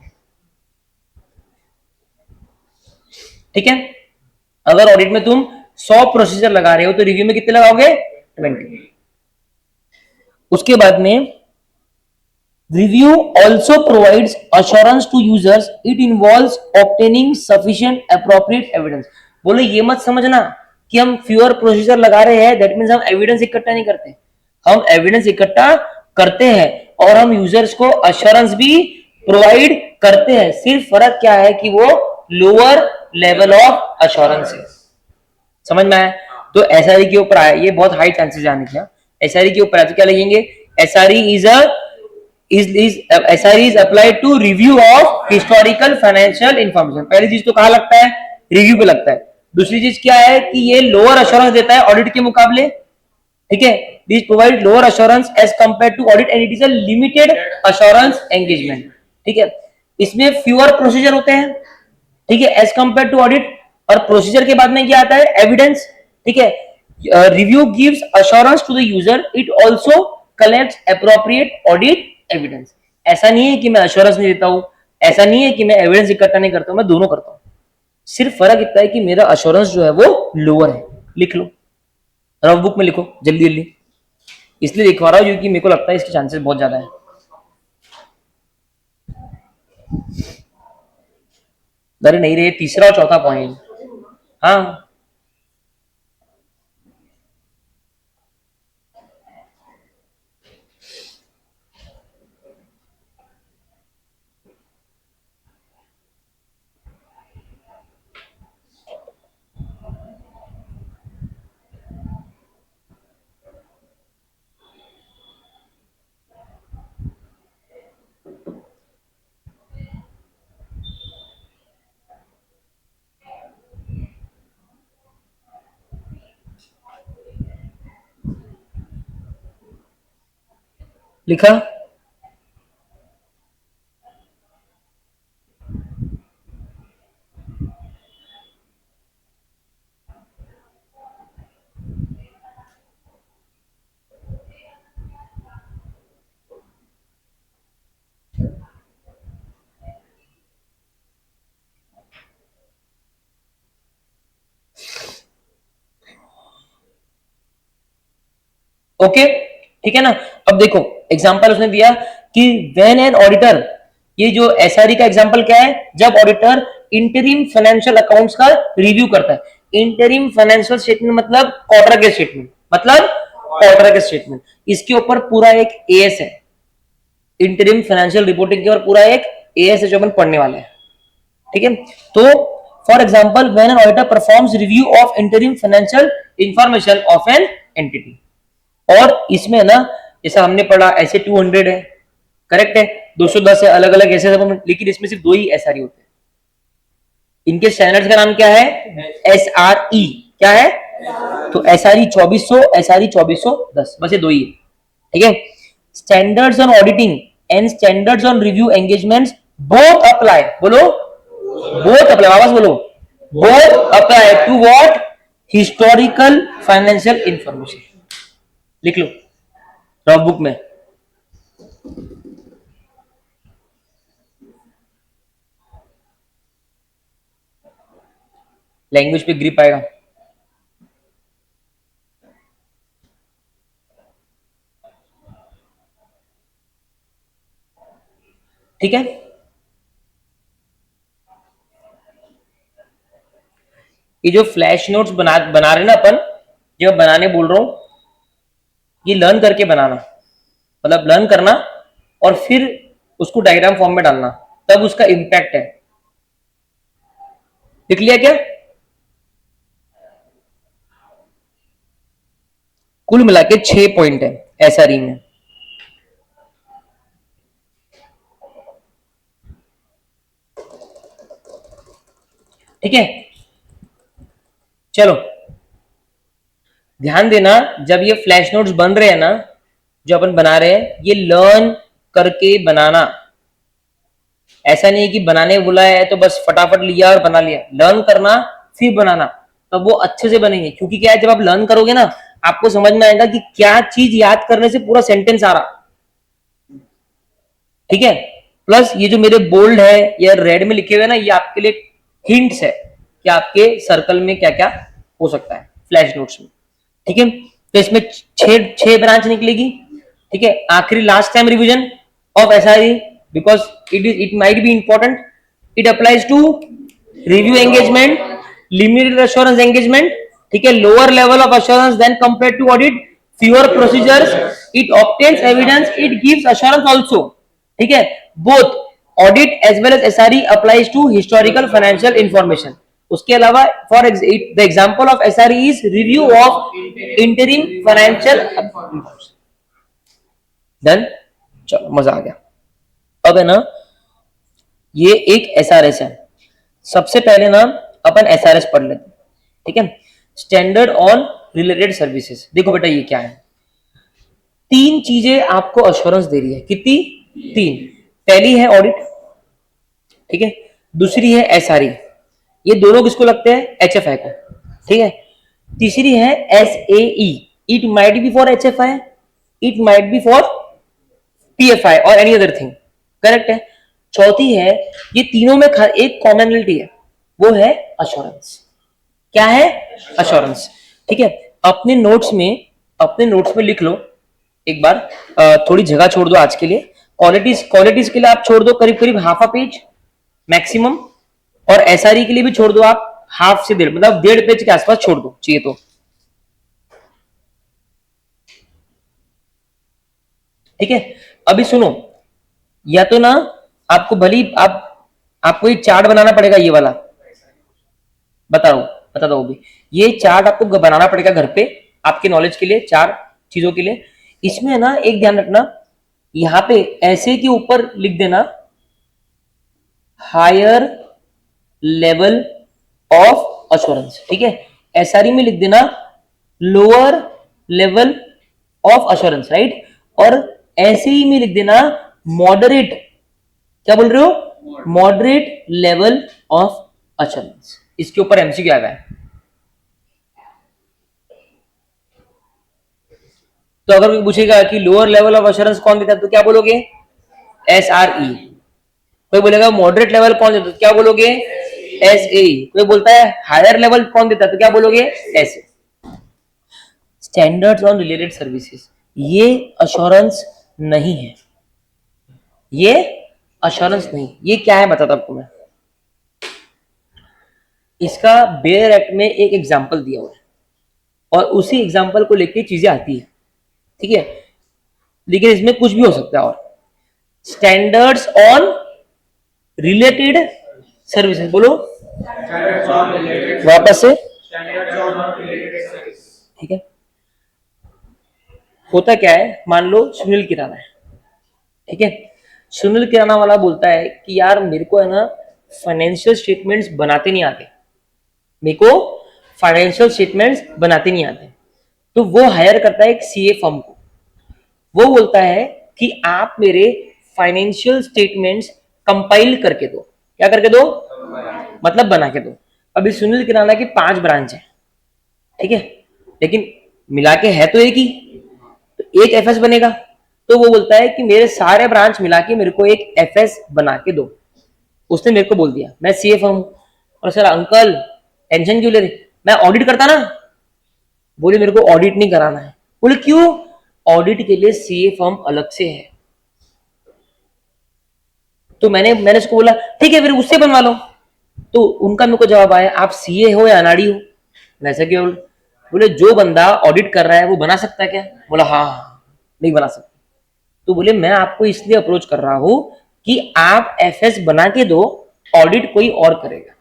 ठीक है। अगर ऑडिट में तुम 100 प्रोसीजर लगा रहे हो तो रिव्यू में कितने लगाओगे, 20। उसके बाद में review also provides assurance to users, it involves obtaining sufficient appropriate evidence. बोले ये मत समझना कि हम फ्यूअर प्रोसीजर लगा रहे हैं दैट मींस हम एविडेंस इकट्ठा नहीं करते, हम एविडेंस इकट्ठा करते हैं और हम यूजर्स को अश्योरेंस भी प्रोवाइड करते हैं। सिर्फ फर्क क्या है कि वो लोअर लेवल ऑफ अश्योरेंस है, समझ में आया। तो एसआरई के ऊपर आया, ये बहुत हाई चांसेस आने के, एसआरई के ऊपर आया तो क्या लगेंगे, SRE is a SRE is applied to review of historical financial information। पहली चीज तो कहां लगता है, रिव्यू पे लगता है। दूसरी चीज क्या है कि ये लोअर अश्योरेंस देता है ऑडिट के मुकाबले, ठीक है। This provide lower assurance as compare to audit and it is a limited assurance engagement, ठीक है। इसमें फ्यूअर प्रोसीजर होते हैं, ठीक है, एज कंपेयर टू ऑडिट। और प्रोसीजर के बाद में क्या आता है, एविडेंस, ठीक है। Review gives assurance to the user, it also collects appropriate audit evidence. ऐसा नहीं है कि मैं अश्योरेंस नहीं देता हूं, ऐसा नहीं है कि मैं एविडेंस इकट्ठा नहीं करता हूं, मैं दोनों करता हूं। सिर्फ फर्क इतना है कि मेरा अश्योरेंस जो है वो लोअर है। लिख लो, रफ बुक में लिखो जल्दी जल्दी, इसलिए लिखवा रहा हूं क्योंकि मेरे को लगता है इसके चांसेस बहुत ज्यादा है। अरे नहीं रहे, तीसरा और चौथा पॉइंट, हाँ लिखा। ओके, ठीक है ना। अब देखो एग्जांपल उसने दिया कि व्हेन एन ऑडिटर, ये जो एसआरई का एग्जांपल क्या है, जब ऑडिटर इंटरिम फाइनेंशियल अकाउंट्स का रिव्यू करता है। इंटरिम फाइनेंशियल स्टेटमेंट मतलब क्वार्टर के स्टेटमेंट, मतलब क्वार्टर के स्टेटमेंट, इसके ऊपर पूरा एक एएस है। इंटरिम फाइनेंशियल रिपोर्टिंग के ऊपर पूरा एक एएस है जो अपन पढ़ने वाले हैं, ठीक है। तो for example when an auditor performs review of interim financial information of an entity, और इसमें ना जैसा हमने पढ़ा ऐसे 200 है, करेक्ट है, 210 है, अलग अलग ऐसे सब, लेकिन इसमें सिर्फ दो ही एसआरई होते हैं। इनके स्टैंडर्ड्स का नाम क्या है, एसआरई, क्या है, तो एसआरई 2400, एसआरई 2410, बस ये दो ही है, ठीक है। Standards on auditing and standards on review engagements both apply, बोलो बोथ अप्लाई, वापस बोलो, both apply to what, historical financial information. लिख लो रफ बुक में। लैंग्वेज पे ग्रिप आएगा, ठीक है। ये जो फ्लैश नोट्स बना रहे ना अपन, जो बनाने बोल रहा हूं, ये लर्न करके बनाना, मतलब लर्न करना और फिर उसको डायग्राम फॉर्म में डालना, तब उसका इंपैक्ट है। लिख लिया क्या, कुल मिला के 6 पॉइंट है एसआरई में, ठीक है। चलो ध्यान देना, जब ये फ्लैश नोट्स बन रहे हैं ना, जो अपन बना रहे हैं, ये लर्न करके बनाना। ऐसा नहीं कि बनाने बोला है तो बस फटाफट लिया और बना लिया। लर्न करना फिर बनाना, तब वो अच्छे से बनेंगे। क्योंकि क्या है, जब आप लर्न करोगे ना, आपको समझ में आएगा कि क्या चीज याद करने से पूरा सेंटेंस आ रहा। ठीक है, प्लस ये जो मेरे बोल्ड है या रेड में लिखे हुए ना, ये आपके लिए हिंट्स है कि आपके सर्कल में क्या क्या हो सकता है फ्लैश नोट्स में। ठीक है, तो इसमें छह ब्रांच निकलेगी। ठीक है, आखिरी last time revision of SRE, because it might be important. It applies to review engagement, limited assurance engagement. ठीक है, lower level of assurance then compare to audit, fewer procedures, it obtains evidence, it gives assurance also. ठीक है, both audit as well as SRE applies to historical financial information. उसके अलावा for the example of SRE is review of interim financial information. Done? चलो मजा आ गया। अब है ना, ये एक SRS है। सबसे पहले ना अपन SRS पढ़ लेते हैं। ठीक है, स्टैंडर्ड ऑन रिलेटेड सर्विसेज। देखो बेटा ये क्या है, तीन चीजें आपको अश्योरेंस दे रही है। कितनी? तीन। पहली है ऑडिट, ठीक है, दूसरी है एसआरई, ये दोनों किसको लगते हैं? एचएफआई को। ठीक है, तीसरी है SAE, it might be for HFI, it might be for PFI और एनी अदर थिंग। करेक्ट है। चौथी है, ये तीनों में एक कॉमनलिटी है, वो है अश्योरेंस। क्या है? अश्योरेंस। ठीक है, अपने नोट्स में लिख लो एक बार, थोड़ी जगह छोड़ दो आज के लिए। क्वालिटीज के लिए आप छोड़ दो करीब करीब हाफ अ पेज मैक्सिमम, और एसआरई के लिए भी छोड़ दो आप हाफ से 1.5, मतलब 1.5 पेज के आसपास छोड़ दो चाहिए तो। ठीक है, अभी सुनो, या तो ना आपको भली आपको ये चार्ट बनाना पड़ेगा, ये वाला बता दो भी। ये चार्ट आपको बनाना पड़ेगा घर पे, आपके नॉलेज के लिए, 4 चीजों के लिए। इसमें ना एक ध्यान रखना, यहां पे ऐसे के ऊपर लिख देना हायर लेवल ऑफ अश्योरेंस। ठीक है, एसआरई में लिख देना lower level of assurance, right. और ऐसे ही में लिख देना मॉडरेट, क्या बोल रहे हो? Moderate level of assurance. इसके ऊपर एमसीक्यू आया है। तो अगर कोई पूछेगा कि लोअर लेवल ऑफ अश्योरेंस कौन देता है, तो क्या बोलोगे? एसआरई। कोई बोलेगा मॉडरेट लेवल कौन देता है, तो क्या बोलोगे? एसएई। कोई बोलता है हायर लेवल कौन देता है, तो क्या बोलोगे? SA. Standards on related services, ये अश्योरेंस नहीं है, ये अश्योरेंस नहीं। ये क्या है बताता आपको मैं। इसका बेयर एक्ट में एक एग्जांपल दिया हुआ है, और उसी एग्जांपल को लेके चीजें आती है। ठीक है, लेकिन इसमें कुछ भी हो सकता है। और स्टैंडर्ड्स ऑन रिलेटेड सर्विसेज, बोलो वापस से। ठीक है, होता क्या है, मान लो सुनील किराना है। ठीक है, सुनील किराना वाला बोलता है कि यार मेरे को है ना फाइनेंशियल स्टेटमेंट्स बनाते नहीं आते, मेरे को फाइनेंशियल स्टेटमेंट्स बनाते नहीं आते। तो वो हायर करता है एक सीए फर्म को। वो बोलता है कि आप मेरे फाइनेंशियल स्टेटमेंट्स कंपाइल करके दो। क्या करके दो? मतलब बना के दो। अभी सुनील किराना की 5 ब्रांच है, ठीक है, लेकिन मिला के है तो एक ही, तो एक एफएस बनेगा। तो वो बोलता है कि मेरे सारे ब्रांच मिला के मेरे को एक एफएस बना के दो। उसने मेरे को बोल दिया, मैं सीए फर्म हूं। और सर अंकल टेंशन क्यों ले रहे, मैं ऑडिट करता ना। बोले मेरे को ऑडिट नहीं कराना है। बोले क्यों? ऑडिट के लिए सीए फर्म अलग से है। तो मैंने उसको बोला ठीक है फिर उससे बनवा लो। तो उनका मेरे को जवाब आया, आप सीए हो या अनाड़ी हो? वैसे क्यों? बोले जो बंदा ऑडिट कर रहा है वो बना सकता है क्या? बोला हाँ, नहीं बना सकता। तो बोले मैं आपको इसलिए अप्रोच कर रहा हूं कि आप एफएस बना के दो, ऑडिट कोई और करेगा।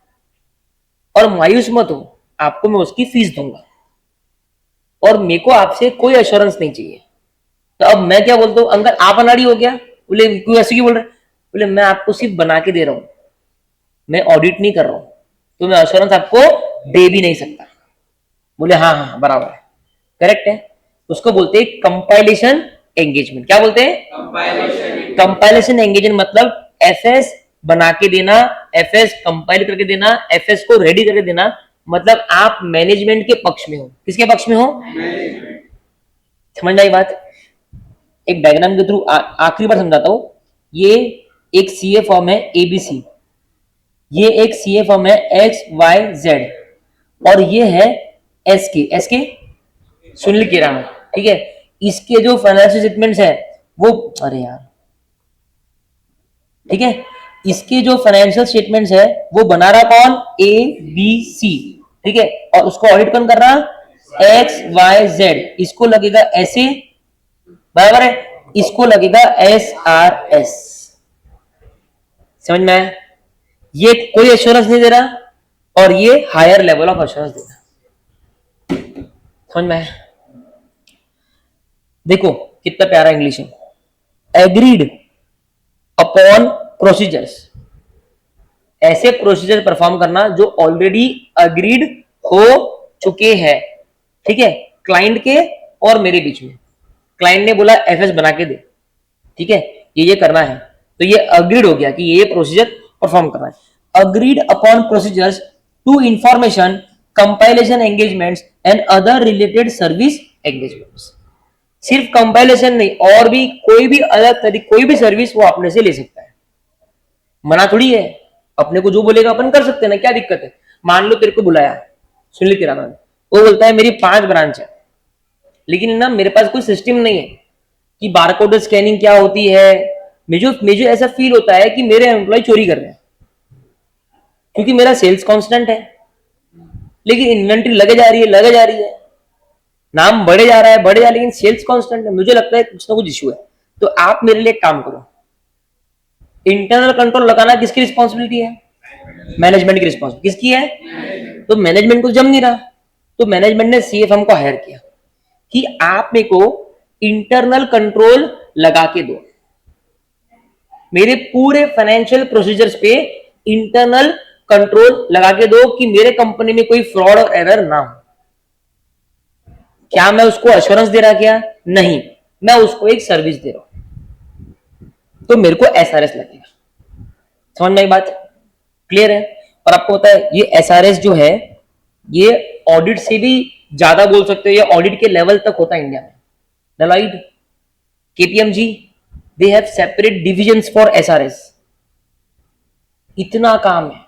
और मायूस मत हो, आपको मैं उसकी फीस दूंगा, और मेरे को आपसे कोई एश्योरेंस नहीं चाहिए। तो अब मैं क्या बोलता हूँ, अंकल आप अनाड़ी हो गया? बोले क्यों, ऐसे क्यों बोल रहे? बोले मैं आपको सिर्फ बना के दे रहा हूं, मैं ऑडिट नहीं कर रहा हूं, तो मैं एश्योरेंस आपको दे भी नहीं सकता। बोले हाँ हाँ बराबर है, करेक्ट है। उसको बोलते हैं कंपाइलेशन एंगेजमेंट। क्या बोलते हैं? कंपाइलेशन। कंपाइलेशन एंगेजमेंट मतलब एफएस बना के देना, एफएस कंपाइल करके देना, एफएस को रेडी करके देना, मतलब आप मैनेजमेंट के पक्ष में हो। किसके पक्ष में हो? समझ आई बात? एक डायग्राम के थ्रू आखिरी बार समझाता हूं। ये एक सीए फॉर्म है एबीसी, ये एक सीए फॉर्म है एक्स वाई जेड, और ये है एसके। एसके सुनील किराना, ठीक है। इसके जो फाइनेंशियल स्टेटमेंट्स है वो, अरे यार, ठीक है, इसके जो फाइनेंशियल स्टेटमेंट्स है वो बना रहा कौन? ए बी सी, ठीक है। और उसको ऑडिट कौन कर रहा? X Y Z. इसको लगेगा ऐसे, बराबर है, इसको लगेगा एस आर एस। समझ में आया? ये कोई एश्योरेंस नहीं दे रहा और ये हायर लेवल ऑफ एश्योरेंस दे रहा। समझ में आया? देखो कितना प्यारा इंग्लिश है। एग्रीड अपॉन प्रोसीजर्स, ऐसे प्रोसीजर परफॉर्म करना जो ऑलरेडी अग्रीड हो चुके हैं, ठीक है, क्लाइंट के और मेरे बीच में। क्लाइंट ने बोला एफएस बना के दे, ठीक है, ये करना है, तो ये अग्रीड हो गया कि ये प्रोसीजर परफॉर्म करना है। Agreed upon procedures to information compilation engagements and other related service engagements. सिर्फ कंपाइलेशन नहीं, और भी कोई भी अलग तरीके, कोई भी सर्विस वो अपने से ले सकता है, मना थोड़ी है। अपने को जो बोलेगा अपन कर सकते हैं ना, क्या दिक्कत है? मान लो तेरे को बुलाया सुनील किराना ने, वो बोलता है मेरी 5 ब्रांच है, लेकिन ना मेरे पास कोई सिस्टम नहीं है कि बारकोड स्कैनिंग क्या होती है। मुझे ऐसा फील होता है कि मेरे एम्प्लॉय चोरी कर रहे हैं, क्योंकि मेरा सेल्स कांस्टेंट है, लेकिन इन्वेंट्री लगे जा रही है, लगे जा रही है, नाम बढ़े जा रहा है, बढ़े जा रहा है, लेकिन सेल्स कांस्टेंट है। मुझे लगता है कुछ ना कुछ इश्यू है। तो आप मेरे लिए एक काम करो, इंटरनल कंट्रोल लगाना किसकी रिस्पॉन्सिबिलिटी है? मैनेजमेंट की रिस्पॉन्सिबिलिटी। किसकी है? तो मैनेजमेंट को जम नहीं रहा, तो मैनेजमेंट ने सीएफएम को हायर किया कि आप मेरे को इंटरनल कंट्रोल लगा के दो, मेरे पूरे फाइनेंशियल प्रोसीजर्स पे इंटरनल कंट्रोल लगा के दो कि मेरे कंपनी में कोई फ्रॉड और एरर ना हो। क्या मैं उसको एश्योरेंस दे रहा? क्या नहीं, मैं उसको एक सर्विस दे रहा हूं, तो मेरे को एसआरएस लगेगा। समझ में आई बात? क्लियर है? और आपको पता है ये एसआरएस जो है ये ऑडिट से भी ज्यादा बोल सकते हो, ये ऑडिट के लेवल तक होता है इंडिया में। Deloitte, KPMG, they have separate divisions for SRS. इतना काम है।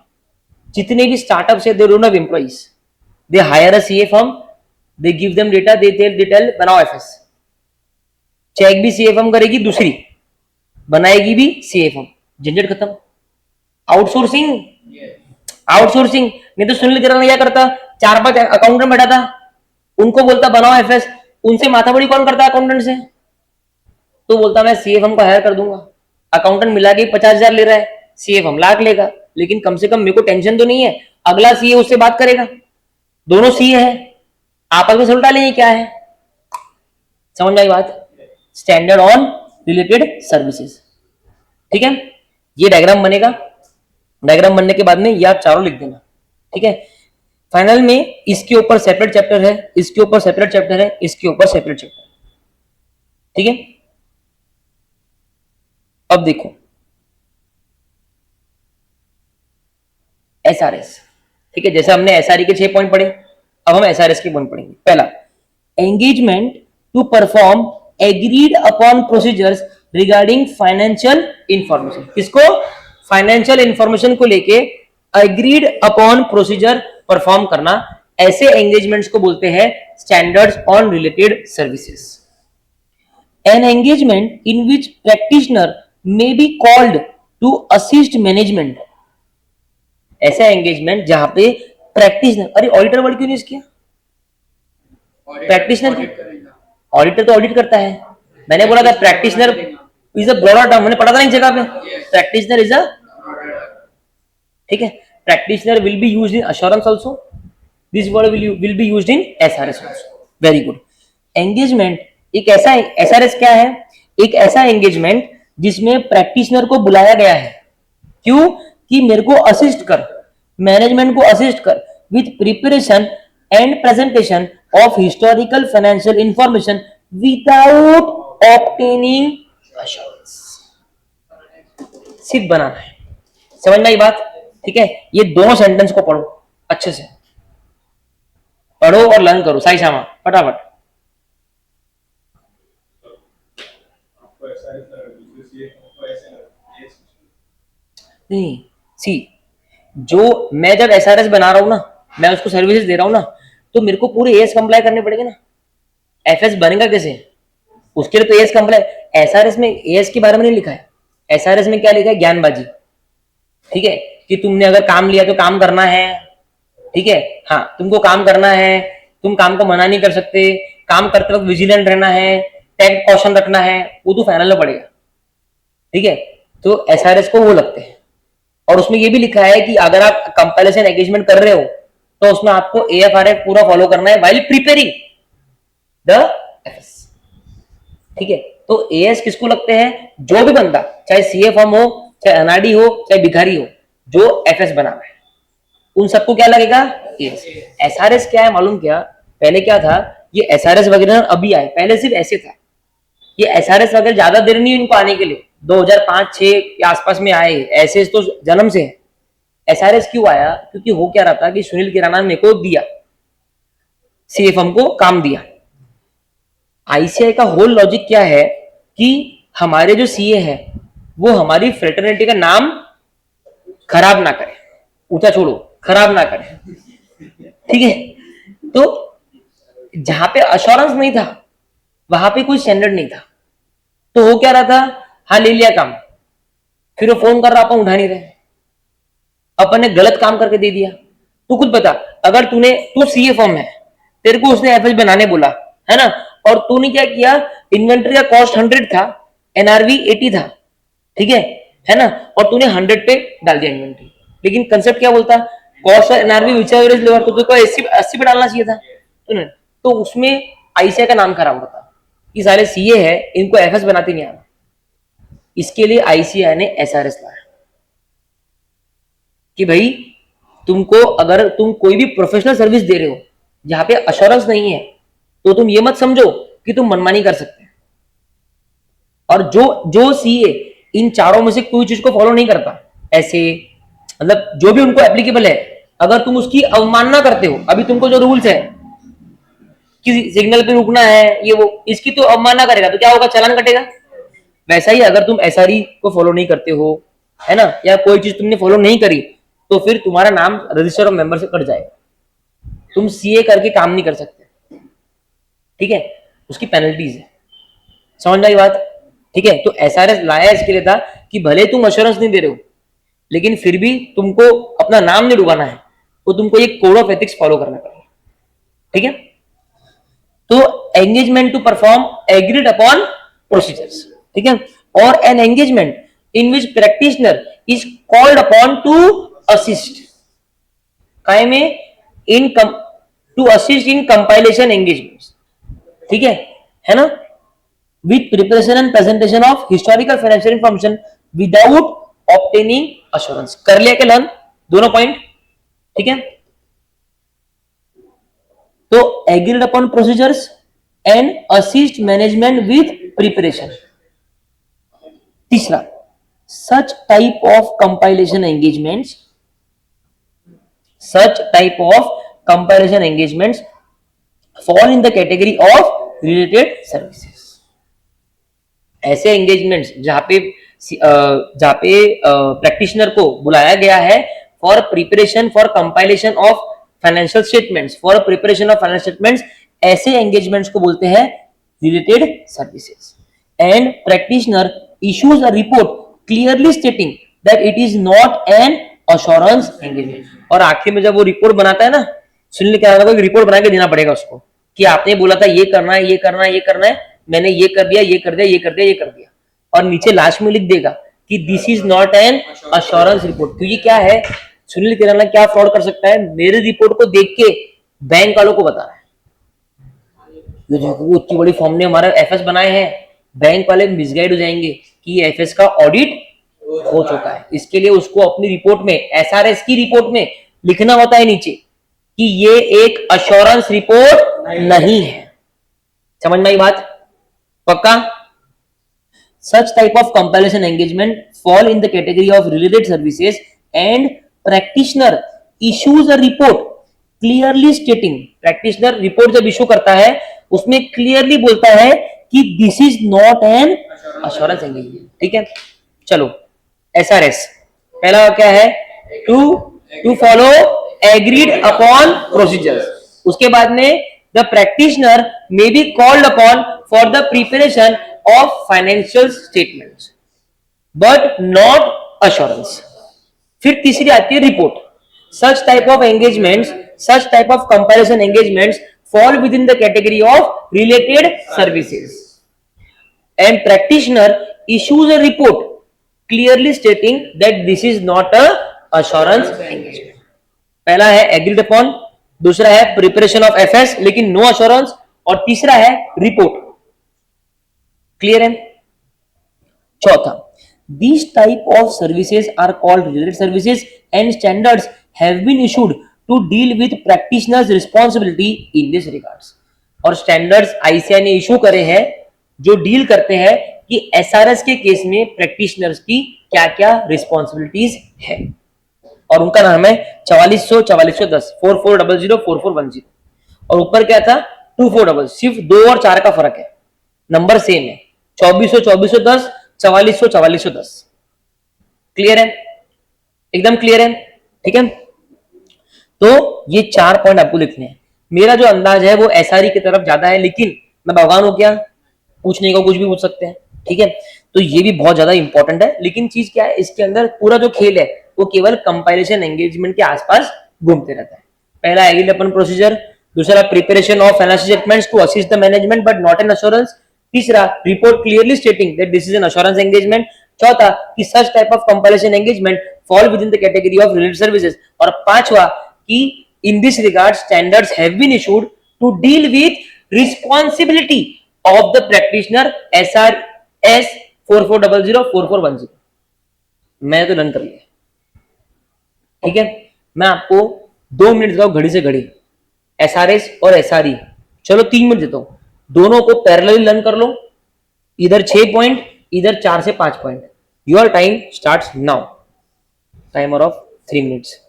जितने भी स्टार्टअप्स है they don't have employees, they hire a CA firm, they give them data, they tell बनाओ एफएस। चेक भी सीए फर्म करेगी, दूसरी बनाएगी भी सीए फर्म, झंझट खत्म। आउटसोर्सिंग, आउटसोर्सिंग नहीं तो सुनील किराना क्या करता? 4-5 अकाउंटेंट बैठा था, उनको बोलता बनाओ एफएस, उनसे माथाबड़ी कौन करता अकाउंटेंट से? तो बोलता मैं सीएफएम को हायर कर दूंगा। अकाउंटेंट मिला के 50,000 ले रहा है, सीएफएम लाख लेगा, लेकिन कम से कम मेरे को टेंशन तो नहीं है, अगला सीए उससे बात करेगा, दोनों सीए है, आपस में सुलटा लेंगे क्या है। समझ में आई बात? स्टैंडर्ड ऑन रिलेटेड सर्विसेज, ठीक है। ये डायग्राम बनेगा, डायग्राम बनने के बाद में ये आप चारों लिख देना, ठीक है। फाइनल में इसके ऊपर सेपरेट चैप्टर है, इसके ऊपर सेपरेट चैप्टर है, इसके ऊपर सेपरेट चैप्टर, ठीक है। अब देखो एसआरएस, ठीक है, जैसे हमने एसआरई के 6 पॉइंट पढ़े, अब हम एसआरएस के पॉइंट पढ़ेंगे। पहला, engagement to perform agreed upon procedures regarding financial information. किसको? फाइनेंशियल इंफॉर्मेशन को लेके एग्रीड अपॉन प्रोसीजर परफॉर्म करना, ऐसे एंगेजमेंट्स को बोलते हैं standards on related services. An engagement in which practitioner may be called to assist management, ऐसा engagement जहां पे प्रैक्टिशनर, अरे ऑडिटर वर्ड क्यों यूज किया? प्रैक्टिशनर, ऑडिटर तो ऑडिट करता है, मैंने बोला था practitioner is a broader term, मैंने पढ़ा था ना एक जगह पे, प्रैक्टिशनर इज अ, ठीक है, practitioner will be used in assurance also, this word will be used in SRS also. Very good. Engagement एक ऐसा, एसआरएस क्या है? एक ऐसा एंगेजमेंट जिसमें प्रैक्टिशनर को बुलाया गया है, क्यों? कि मेरे को असिस्ट कर, मैनेजमेंट को असिस्ट कर with preparation and presentation of historical financial information without obtaining assurance. सिर्फ बनाना है, समझ में आई बात? ठीक है, ये दोनों सेंटेंस को पढ़ो अच्छे से, पढ़ो और लर्न करो। साई श्यामा फटाफट। नहीं, सी, जो मैं जब एसआरएस बना रहा हूं ना, मैं उसको सर्विसेज दे रहा हूं ना, तो मेरे को पूरे एएस कंप्लाई करने पड़ेंगे ना। एफएस बनेगा कैसे? उसके लिए तो एएस कंप्लाई। एसआरएस में एएस के बारे में नहीं लिखा है। एसआरएस में क्या लिखा है? ज्ञानबाजी। ठीक है, कि तुमने अगर काम लिया तो काम करना है। ठीक है, हाँ, तुमको काम करना है, तुम काम को मना नहीं कर सकते, काम करते वक्त विजिलेंट रहना है, टैक्ट कॉशन रखना है, वो तो फाइनल में पड़ेगा। ठीक है, तो एसआरएस को वो लगते हैं। और उसमें ये भी लिखा है कि अगर आप कंपाइलेशन एंगेजमेंट कर रहे हो तो उसमें आपको एएफआरएफ पूरा फॉलो करना है व्हाइल प्रिपेयरिंग द एफएस। ठीक है, तो एएस किसको लगते हैं? जो भी बंदा, चाहे सीए फॉर्म हो, चाहे एनआरडी हो, चाहे भिखारी हो, जो एफएस बना रहा है, उन सबको क्या लगेगा? एएस। एसआरएस क्या है मालूम? क्या पहले क्या था? ये एसआरएस वगैरह अभी आए, पहले सिर्फ ऐसे था। ये एसआरएस वगैरह ज्यादा देर नहीं इनको आने के लिए, 2005-6 के आसपास में आए। ऐसे तो जन्म से है। एसआरएस क्यों आया? क्योंकि हो क्या रहा था कि सुनील किराना ने को दिया, सीएफएम को काम दिया। आईसीआई का होल लॉजिक क्या है कि हमारे जो सीए है वो हमारी फ्रेटर्निटी का नाम खराब ना करे, ऊंचा छोड़ो, खराब ना करे। ठीक है, तो जहां पे अश्योरेंस नहीं था वहां पे कोई स्टैंडर्ड नहीं था, तो हो क्या रहा था? हाँ, ले लिया काम, फिर वो फोन कर रहा, अपन उठा नहीं रहे, अपन ने गलत काम करके दे दिया। तू खुद बता, अगर तू सीए फॉर्म है, तेरे को उसने एफएस बनाने बोला है ना, और तूने क्या किया? इन्वेंट्री का कॉस्ट 100 था, एनआरवी 80 था। ठीक है ना, और तूने 100 पे डाल दिया इन्वेंट्री। लेकिन कंसेप्ट क्या बोलता? कॉस्ट और एनआरवी विच एवरेज लेवर, तो तुझको 80 पे डालना चाहिए था तूने। तो उसमें आईसीआई का नाम खराब होता। ये सारे सीए है, इनको एफएस बनाते नहीं आना। इसके लिए आईसीआई ने एसआरएस लाया कि भाई तुमको, अगर तुम कोई भी प्रोफेशनल सर्विस दे रहे हो जहां पे अश्योरेंस नहीं है, तो तुम ये मत समझो कि तुम मनमानी कर सकते हैं। और जो सीए इन चारों में से कोई चीज को फॉलो नहीं करता, ऐसे मतलब जो भी उनको एप्लीकेबल है, अगर तुम उसकी अवमानना करते हो, अभी तुमको जो रूल्स है कि सिग्नल पे रुकना है, ये वो, इसकी तो अवमानना करेगा तो क्या होगा? चालान कटेगा। वैसा ही अगर तुम एसआरई को फॉलो नहीं करते हो, है ना, या कोई चीज तुमने फॉलो नहीं करी, तो फिर तुम्हारा नाम रजिस्टर ऑफ मेंबर से कट जाएगा, तुम सीए करके काम नहीं कर सकते। ठीक है, उसकी पेनल्टीज है। समझ में आई बात? ठीक है, तो एसआरएस लाया इसके लिए था कि भले तुम अश्योरेंस नहीं दे रहे हो, लेकिन फिर भी तुमको अपना नाम नहीं डुबाना है, तो तुमको ये कोड ऑफ एथिक्स फॉलो करना पड़ेगा। ठीक है, तो engagement to perform agreed upon procedures. ठीक है, और an engagement in which practitioner is called upon to assist, काय में? In to assist in compilation engagements. ठीक है ना, with preparation and presentation of historical financial information without obtaining assurance. कर लिया क्या लर्न दोनों पॉइंट? ठीक है, तो agreed upon procedures and assist management with preparation. तीसरा, such type of compilation engagements fall in the category of related services। ऐसे engagements जहां पे प्रैक्टिशनर को बुलाया गया है for preparation for compilation of financial statements, ऐसे एंगेजमेंट्स को बोलते हैं related services. And practitioner issues a report clearly stating that it is not an assurance engagement। और आखिर में जब वो रिपोर्ट बनाता है ना, सुनील क्या होगा, रिपोर्ट बना के देना पड़ेगा उसको कि आपने बोला था ये करना है, ये करना है, ये करना है, मैंने ये कर दिया, ये कर दिया, ये कर दिया, ये कर दिया, और नीचे लास्ट में लिख देगा कि this is not an assurance report. क्योंकि क्या है, सुनील किराना क्या फ्रॉड कर सकता है? मेरे रिपोर्ट को देख के बैंक वालों को बता रहा है, ये देखो इतनी बड़ी फॉर्म ने हमारा एफएस बनाए हैं, बैंक वाले मिसगाइड हो जाएंगे कि एफएस का ऑडिट हो चुका है। इसके लिए उसको अपनी रिपोर्ट में, एसआरएस की रिपोर्ट में लिखना होता है नीचे कि ये एक अश्योरेंस रिपोर्ट नहीं है। समझ में आई बात? पक्का? Such type of compilation engagement fall in the category of related services, and practitioner issues a report clearly stating, practitioner report जब issue करता है उसमें clearly बोलता है कि this is not an assurance engagement। ठीक है, चलो SRS पहला क्या है? To follow agreed upon procedures. उसके बाद में the practitioner may be called upon for the preparation of financial statements but not assurance. फिर तीसरी आती है report. Such type of engagements, such type of comparison engagements fall within the category of related services, and practitioner issues a report clearly stating that this is not a assurance engagement। पहला है agreed upon, दूसरा है preparation of FS लेकिन no assurance, और तीसरा है report. Clear है? चौथा, these type of services are called related services and standards have been issued to deal with practitioners responsibility in this regards। और स्टैंडर्ड्स आईसीआई ने इशू करे हैं जो डील करते हैं कि एसआरएस के केस में प्रैक्टिशनर्स की क्या क्या रिस्पॉन्सिबिलिटीज है, और उनका नाम है 4400 4410 4400 4410। और ऊपर क्या था? 2400, सिर्फ 2 और 4 का फर्क है, नंबर सेम है 2400 2410 4400 4410। क्लियर है? एकदम क्लियर है? ठीक है, तो ये 4 पॉइंट आपको लिखने हैं। मेरा जो अंदाज है वो एसआरई की तरफ ज्यादा है, लेकिन मैं भगवान हूं क्या, पूछने को कुछ भी पूछ सकते हैं। ठीक है, तो ये भी बहुत ज्यादा इंपॉर्टेंट है, लेकिन चीज क्या है, इसके अंदर पूरा जो खेल है वो केवल कंपाइलेशन एंगेजमेंट के आसपास घूमते रहता है। पहला एग्रीड अपन प्रोसीजर, दूसरा preparation of financial statements to assist the management but not an assurance, तीसरा report clearly stating that this is an assurance engagement, चौथा कि such type of compilation engagement fall within the category of related services, और पांचवा कि in this regard standards have been issued to deal with responsibility of the practitioner SRS 4400 4410। मैं तो done कर लिया। ठीक है, मैं आपको 2 मिनट देता हूं घड़ी से घड़ी, SRS और SRE, चलो 3 मिनट देता हूं, दोनों को पैरेलली लर्न कर लो, इधर 6 पॉइंट, इधर 4 से 5 point. Your time starts now, timer of 3 minutes.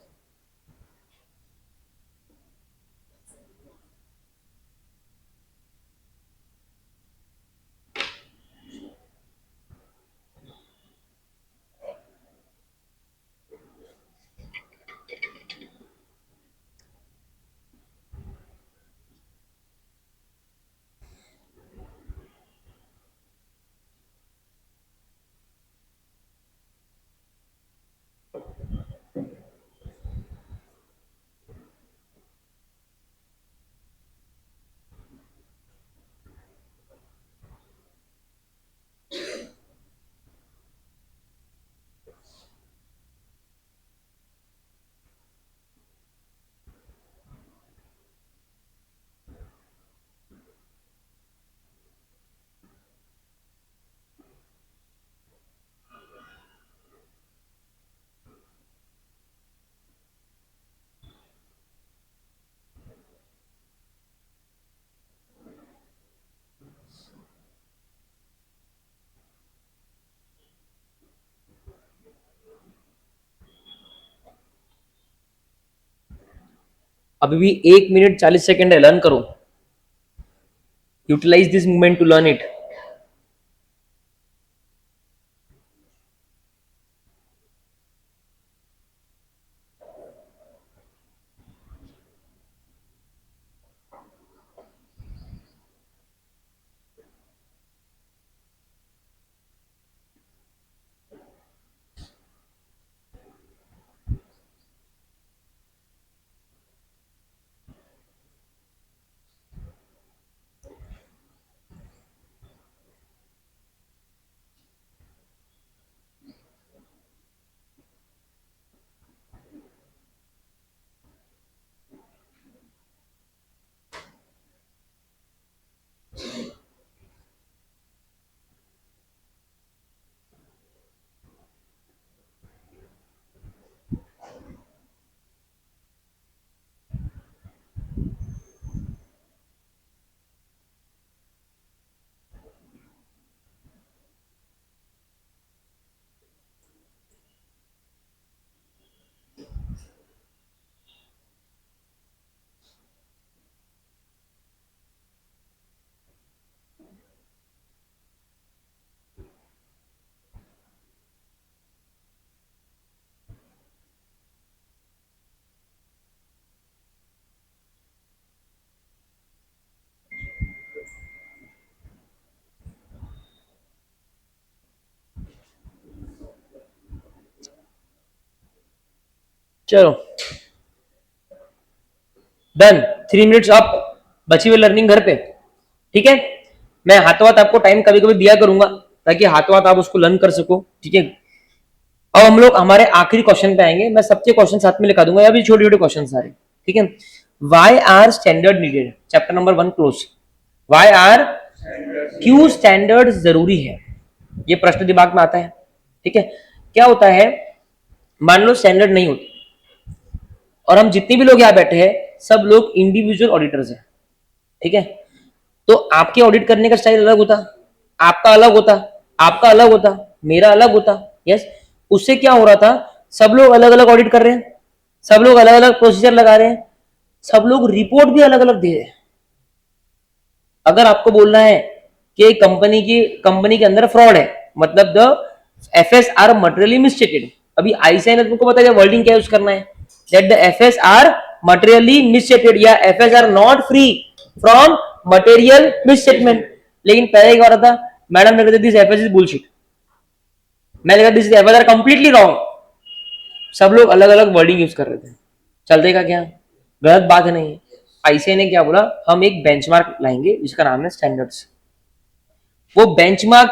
अभी भी 1 मिनट 40 सेकेंड है, लर्न करो, utilize this moment to learn it. चलो डन, 3 मिनट्स अप, बची हुई लर्निंग घर पे, ठीक है। मैं हाथों हाथ आपको टाइम कभी कभी दिया करूंगा ताकि हाथों हाथ आप उसको लर्न कर सको, ठीक है। अब हम लोग हमारे आखिरी क्वेश्चन पे आएंगे, मैं सबके क्वेश्चन साथ में लिखा दूंगा, या भी छोटे छोटे क्वेश्चन सारे, ठीक है। Why are standard needed, chapter number 1 close. Why are, क्यों स्टैंडर्ड जरूरी है, ये प्रश्न दिमाग में आता है, ठीक है। क्या होता है, मान लो स्टैंडर्ड नहीं होती और हम जितने भी लोग यहाँ बैठे हैं सब लोग इंडिविजुअल ऑडिटर्स हैं, ठीक है। तो आपके ऑडिट करने का स्टाइल अलग होता, आपका अलग होता, आपका अलग होता, मेरा अलग होता, यस। उससे क्या हो रहा था, सब लोग अलग अलग ऑडिट कर रहे हैं, सब लोग अलग अलग प्रोसीजर लगा रहे हैं, सब लोग रिपोर्ट भी अलग अलग दे रहे हैं। अगर आपको बोलना है कि कंपनी के अंदर फ्रॉड है, मतलब the FS are materially misstated, अभी आईसीआई ने तुमको पता है वर्डिंग क्या यूज करना है, that the FS are materially misstated या FS are not free from material misstatement. लेकिन पहले क्या हो रहा था, मैडम ने कहते दिस एफएस इज बुलशिट, मैं कहता this FS are completely wrong, सब लोग अलग अलग वर्डिंग यूज कर रहे थे। चलते का क्या, गलत बात है नहीं। आईसीआई ने क्या बोला, हम एक बेंचमार्क लाएंगे जिसका नाम है स्टैंडर्ड्स। वो बेंचमार्क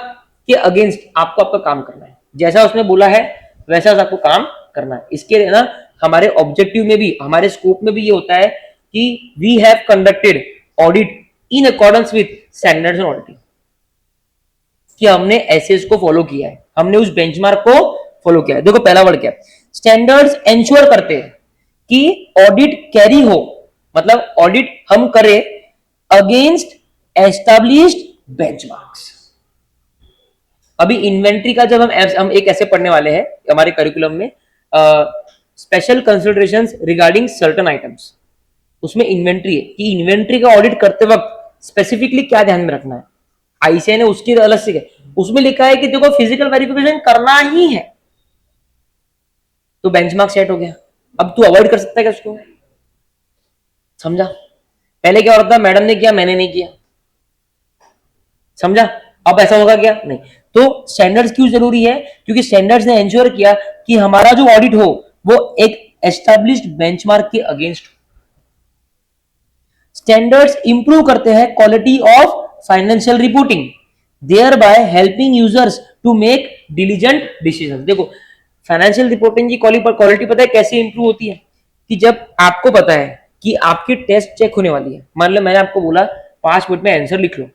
के अगेंस्ट आपको आपका काम करना है, जैसा उसने बोला है वैसा आपको काम करना है। इसके लिए ना हमारे ऑब्जेक्टिव में भी, हमारे स्कोप में भी ये होता है कि we have conducted audit in accordance with standards and auditing, कि हमने एसएस को फॉलो किया है, हमने उस बेंचमार्क को फॉलो किया है। देखो पहला वर्ड क्या है, स्टैंडर्ड्स एंश्योर करते हैं कि ऑडिट कैरी हो, मतलब ऑडिट हम करें अगेंस्ट एस्टैब्लिश्ड बेंचमार्क्स। अभी इन्वेंट्री का जब हम एक ऐसे पढ़ने वाले हैं हमारे करिकुलम में, special considerations regarding certain items, उसमें इन्वेंट्री है कि इन्वेंट्री का ऑडिट करते वक्त स्पेसिफिकली क्या ध्यान में रखना है। आईसीआई ने उसकी अलग से उसमें लिखा है कि देखो फिजिकल वेरिफिकेशन करना ही है, तो बेंचमार्क सेट हो गया। अब तू अवॉइड कर सकता है क्या उसको, समझा। पहले क्या हो रहा था, मैडम ने किया मैंने नहीं किया, समझा। अब ऐसा होगा क्या, नहीं। तो स्टैंडर्ड्स क्यों जरूरी है, क्योंकि स्टैंडर्ड्स ने एंश्योर किया कि हमारा जो ऑडिट हो वो एक एस्टैब्लिश्ड बेंचमार्क के अगेंस्ट हो। स्टैंडर्ड्स इंप्रूव करते हैं quality of financial reporting, thereby helping users to make diligent decisions. देखो फाइनेंशियल रिपोर्टिंग की क्वालिटी पता है कैसे इंप्रूव होती है, कि जब आपको पता है कि आपकी टेस्ट चेक होने वाली है, मान लो मैंने आपको बोला 5 मिनट में आंसर लिख लो,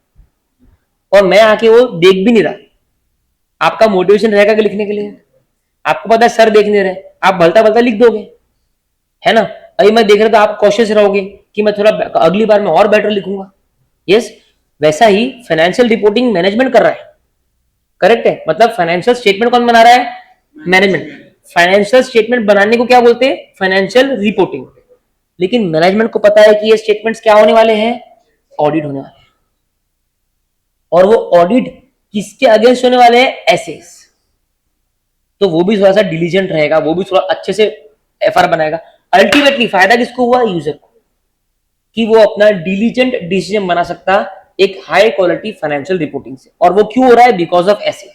और मैं आके वो देख भी नहीं रहा, आपका मोटिवेशन रहेगा कि लिखने के लिए, आपको पता है सर देख नहीं रहे, आप भलता भलता लिख दोगे, है ना। अभी मैं देख रहा था, आप कॉशियस रहोगे कि मैं थोड़ा अगली बार में और बेटर लिखूंगा, यस। वैसा ही फाइनेंशियल रिपोर्टिंग मैनेजमेंट कर रहा है, करेक्ट है। मतलब फाइनेंशियल स्टेटमेंट कौन बना रहा है, मैनेजमेंट। फाइनेंशियल स्टेटमेंट बनाने को क्या बोलते हैं, फाइनेंशियल रिपोर्टिंग। लेकिन मैनेजमेंट को पता है कि ये स्टेटमेंट्स क्या होने वाले हैं, ऑडिट होने वाले हैं, और वो ऑडिट किसके अगेंस्ट होने वाले हैं, एसएस। तो वो भी थोड़ा सा डिलीजेंट रहेगा, वो भी थोड़ा अच्छे से एफआर बनाएगा। अल्टीमेटली फायदा किसको हुआ, यूजर को, कि वो अपना डिलीजेंट डिसीजन बना सकता एक हाई क्वालिटी फाइनेंशियल रिपोर्टिंग से। और वो क्यों हो रहा है, बिकॉज ऑफ एसए।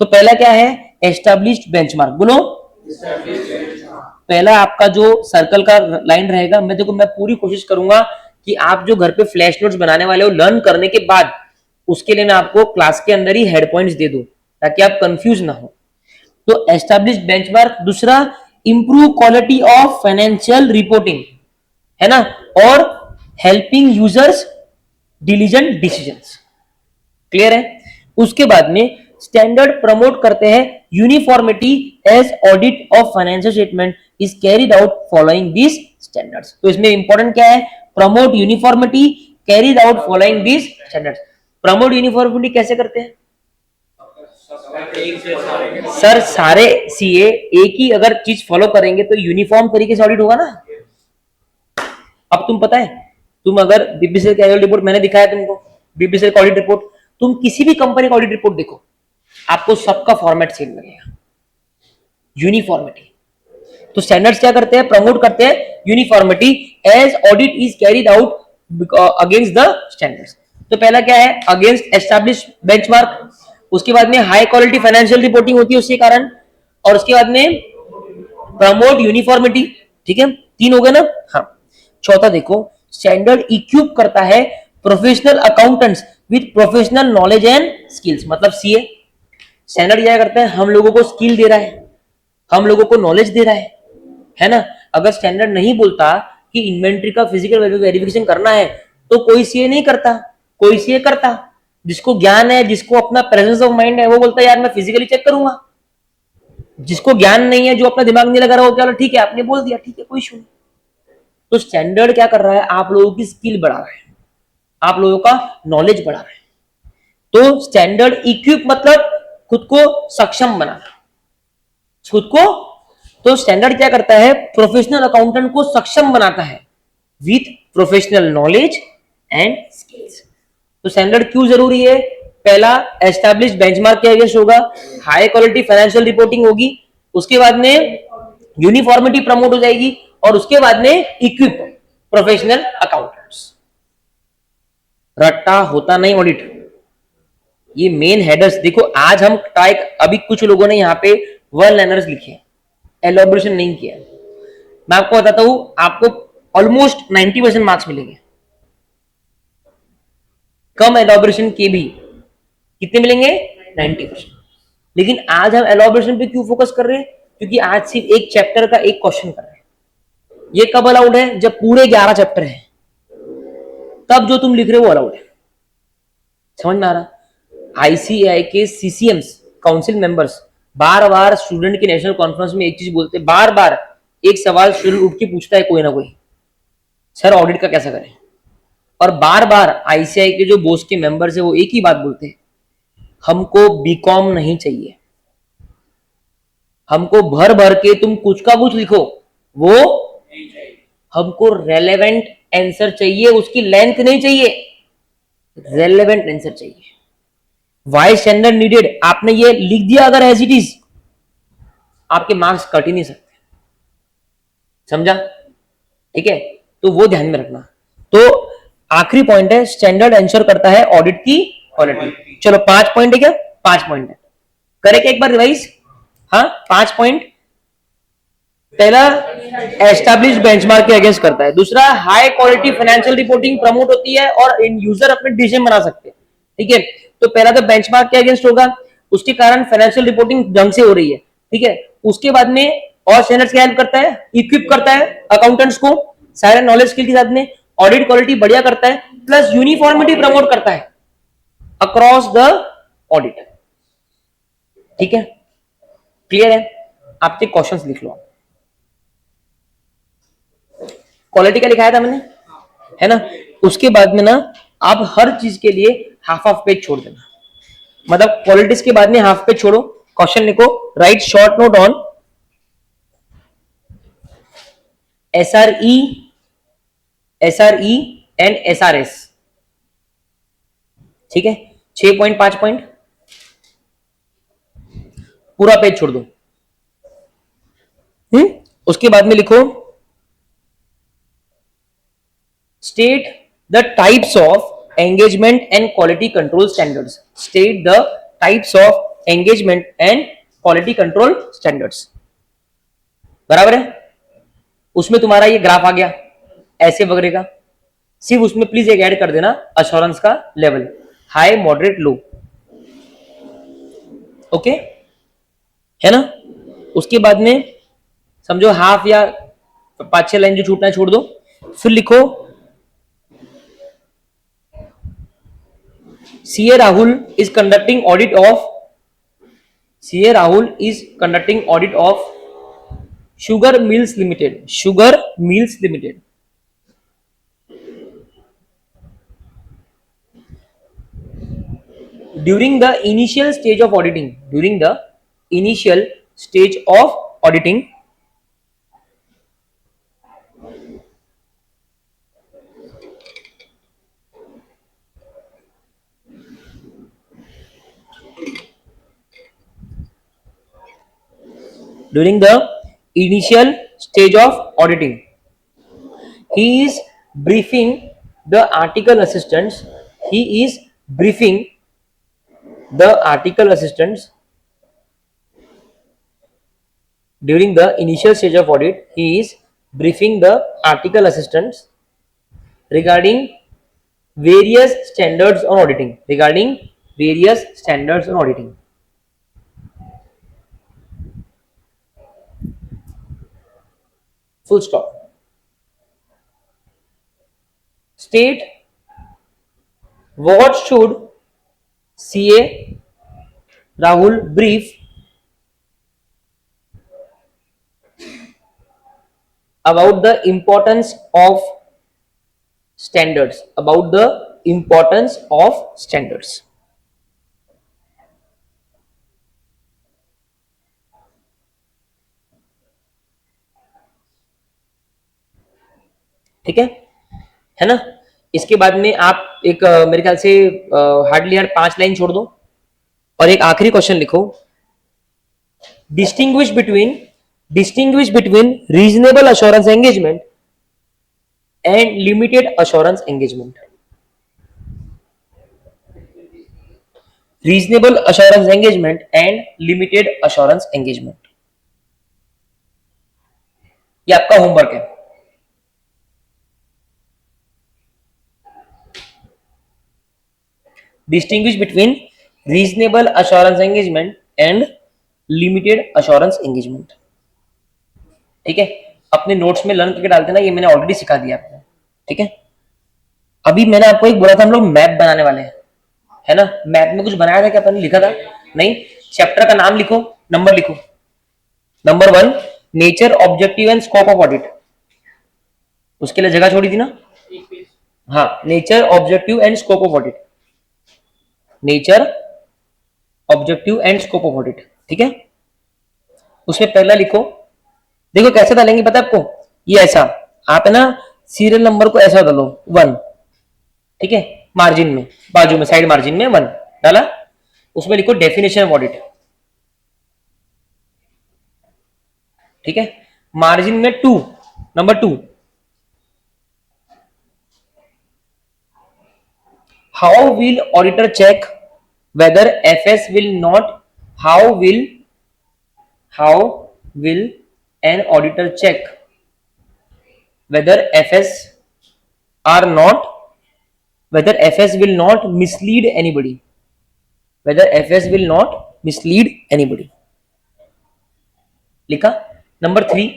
तो पहला क्या है, एस्टैब्लिश्ड बेंचमार्क, बोलो। पहला आपका जो सर्कल का लाइन रहेगा, मैं पूरी कोशिश करूंगा कि आप जो घर पे फ्लैश नोट्स बनाने वाले हो लर्न करने के बाद, उसके लिए मैं आपको क्लास के अंदर ही हेड पॉइंट्स दे दूं ताकि आप कंफ्यूज ना हो। तो एस्टैब्लिश्ड बेंचमार्क, दूसरा improve quality of financial reporting, है ना, और helping users diligent decisions, clear है। उसके बाद में स्टैंडर्ड प्रमोट करते हैं uniformity as audit of financial statement is carried out following this standards. तो इसमें इंपॉर्टेंट क्या है, promote uniformity carried out following this standards. Promote uniformity कैसे करते हैं सर, सारे सीए एक ही अगर चीज फॉलो करेंगे तो यूनिफॉर्म तरीके से ऑडिट होगा ना। अब तुम पता है, तुम अगर बीपीसीएल की एनुअल रिपोर्ट मैंने दिखाया तुमको, बीपीसीएल का ऑडिट रिपोर्ट, तुम किसी भी कंपनी का ऑडिट रिपोर्ट देखो, आपको सबका फॉर्मेट सेम लगेगा, यूनिफॉर्मिटी। तो स्टैंडर्ड्स क्या करते हैं, प्रमोट करते हैं uniformity as audit is carried out against the standards. तो पहला क्या है, अगेंस्ट एस्टैब्लिश बेंचमार्क। उसके बाद में हाई क्वालिटी फाइनेंशियल रिपोर्टिंग होती है उसके कारण, और उसके बाद में प्रमोट यूनिफॉर्मिटी, ठीक है, 3 हो गए ना। हाँ, चौथा देखो, स्टैंडर्ड इक्विप करता है professional accountants with professional knowledge and skills, मतलब सीए। स्टैंडर्ड क्या करता है, हम लोगों को स्किल दे रहा है, हम लोगों को नॉलेज दे रहा है ना। अगर स्टैंडर्ड नहीं बोलता कि इन्वेंट्री का फिजिकल वेरिफिकेशन करना है, तो कोई सीए नहीं करता, कोई सीए करता। जिसको ज्ञान है, जिसको अपना प्रेजेंस ऑफ माइंड है, वो बोलता है यार मैं फिजिकली चेक करूंगा। जिसको ज्ञान नहीं है, जो अपना दिमाग नहीं लगा रहा, वो क्या, ठीक है आपने बोल दिया, ठीक है कोई इशू नहीं। तो स्टैंडर्ड क्या कर रहा है, आप लोगों की स्किल बढ़ा रहा है, आप लोगों का नॉलेज बढ़ा रहा है। तो स्टैंडर्ड इक्विप मतलब खुद को सक्षम बनाना, खुद को। तो स्टैंडर्ड क्या करता है, प्रोफेशनल अकाउंटेंट को सक्षम बनाता है with professional knowledge and skills. तो स्टैंडर्ड क्यों जरूरी है, पहला एस्टैब्लिश बेंचमार्क के अगेंस्ट होगा, हाई क्वालिटी फाइनेंशियल रिपोर्टिंग होगी, उसके बाद में यूनिफॉर्मिटी प्रमोट हो जाएगी, और उसके बाद में इक्विप प्रोफेशनल अकाउंटेंट्स। रट्टा होता नहीं ऑडिट। ये मेन हेडर्स देखो, आज हम ट्राई, अभी कुछ लोगों ने यहाँ पे वन लाइनर्स लिखे, एलोब्रेशन नहीं किया। मैं आपको बताता हूं, आपको ऑलमोस्ट 90% मार्क्स मिलेंगे, कम एलोब्रेशन के भी कितने मिलेंगे, 90%। लेकिन आज हम एलोब्रेशन पे क्यों फोकस कर रहे हैं, क्योंकि आज सिर्फ एक चैप्टर का एक क्वेश्चन कर रहे हैं। ये कब अलाउड है, जब पूरे 11 चैप्टर है, तब जो तुम लिख रहे हो वो अलाउड है। समझ में आ रहा। आईसीएआई के सीसीएम्स काउंसिल मेंबर्स बार बार स्टूडेंट के नेशनल कॉन्फ्रेंस में एक चीज बोलते हैं, बार बार एक सवाल स्टूडेंट उठ के पूछता है कोई ना कोई, सर ऑडिट का कैसा करें। और बार बार आईसीआई के जो बोर्ड के मेंबर्स है वो एक ही बात बोलते हैं, हमको बीकॉम नहीं चाहिए, हमको भर भर के तुम कुछ का कुछ लिखो, वो हमको रेलेवेंट आंसर चाहिए, उसकी लेंथ नहीं चाहिए, रेलेवेंट आंसर चाहिए। वाई स्टैंडर्ड नीडेड, आपने ये लिख दिया अगर एज इट इज, आपके मार्क्स कट ही नहीं सकते। समझा, ठीक है, तो वो ध्यान में रखना। तो आखिरी पॉइंट है, स्टैंडर्ड एंश्योर करता है ऑडिट की क्वालिटी। चलो 5 पॉइंट है क्या, 5 पॉइंट है, करेक्ट, एक बार रिवाइज। हाँ 5 पॉइंट। पहला एस्टैब्लिश बेंचमार्क के अगेंस्ट करता है, दूसरा high quality financial reporting promote होती है और इन यूजर अपने डिसीजन बना सकते हैं, ठीक है। तो पहला तो बेंचमार्क के अगेंस्ट होगा, उसके कारण फाइनेंशियल रिपोर्टिंग ढंग से हो रही है, ठीक है। उसके बाद में और स्टैंडर्ड्स क्या हेल्प करता है, इक्विप करता है अकाउंटेंट्स को सारे नॉलेज स्किल के साथ में, ऑडिट क्वालिटी बढ़िया करता है, प्लस यूनिफॉर्मिटी प्रमोट करता है अक्रॉस द ऑडिट, ठीक है। क्लियर है, आपके क्वेश्चंस लिख लो। क्वालिटी का लिखाया था मैंने, है ना। उसके बाद में ना आप हर चीज के लिए हाफ हाफ पेज छोड़ देना, मतलब क्वालिटीज के बाद में हाफ पेज छोड़ो, क्वेश्चन लिखो, right short note on SRE, SRE and SRS, ठीक है। 6 पॉइंट 5 पॉइंट पूरा पेज छोड़ दो। उसके बाद में लिखो state the types of engagement and quality control standards, state the types of engagement and quality control standards, बराबर है। उसमें तुम्हारा ये ग्राफ आ गया ऐसे वगैरह का, सिर्फ उसमें प्लीज एक ऐड कर देना अश्योरेंस का लेवल, हाई मॉडरेट लो, ओके, है ना। उसके बाद में समझो हाफ या 5-6 लाइन जो छूटना है छोड़ दो। फिर लिखो CA Rahul is conducting audit of, CA Rahul is conducting audit of Sugar Mills Limited, Sugar Mills Limited. During the initial stage of auditing, during the initial stage of auditing, during the initial stage of auditing, he is briefing the article assistants, he is briefing the article assistants During the initial stage of audit, he is briefing the article assistants regarding various standards on auditing. Regarding various standards on auditing. Full stop. State what should CA Rahul brief about the importance of standards. About the importance of standards. ठीक है ना? इसके बाद में आप एक मेरे ख्याल से हार्डली यार 5 लाइन छोड़ दो और एक आखिरी क्वेश्चन लिखो. distinguish between reasonable assurance engagement and limited assurance engagement. Reasonable assurance engagement and limited assurance engagement. ये आपका होमवर्क है. Distinguish between reasonable assurance engagement and limited assurance engagement. ठीक है, अपने नोट्स में लर्न करके डालते ना, ये मैंने ऑलरेडी सिखा दिया आपको. ठीक है, अभी मैंने आपको एक बोला था हम लोग मैप बनाने वाले हैं, है ना? मैप में कुछ बनाया था क्या अपन ने? लिखा था नहीं? चैप्टर का नाम लिखो, नंबर लिखो. Number 1 nature, objective and scope of audit. उसके लिए जगह छोड़ी थी ना? हाँ, nature, objective and scope of audit. Nature, objective and scope of audit. ठीक है, उसमें पहला लिखो. देखो कैसे डालेंगे पता है आपको? ये ऐसा, आप है ना सीरियल नंबर को ऐसा डालो 1. ठीक है, मार्जिन में, बाजू में, साइड मार्जिन में 1 डाला. उसमें लिखो डेफिनेशन ऑफ ऑडिट. ठीक है, मार्जिन में 2, number 2 how will auditor check whether FS will not, how will an auditor check whether FS are not, whether FS will not mislead anybody, whether FS will not mislead anybody. लिखा. Number 3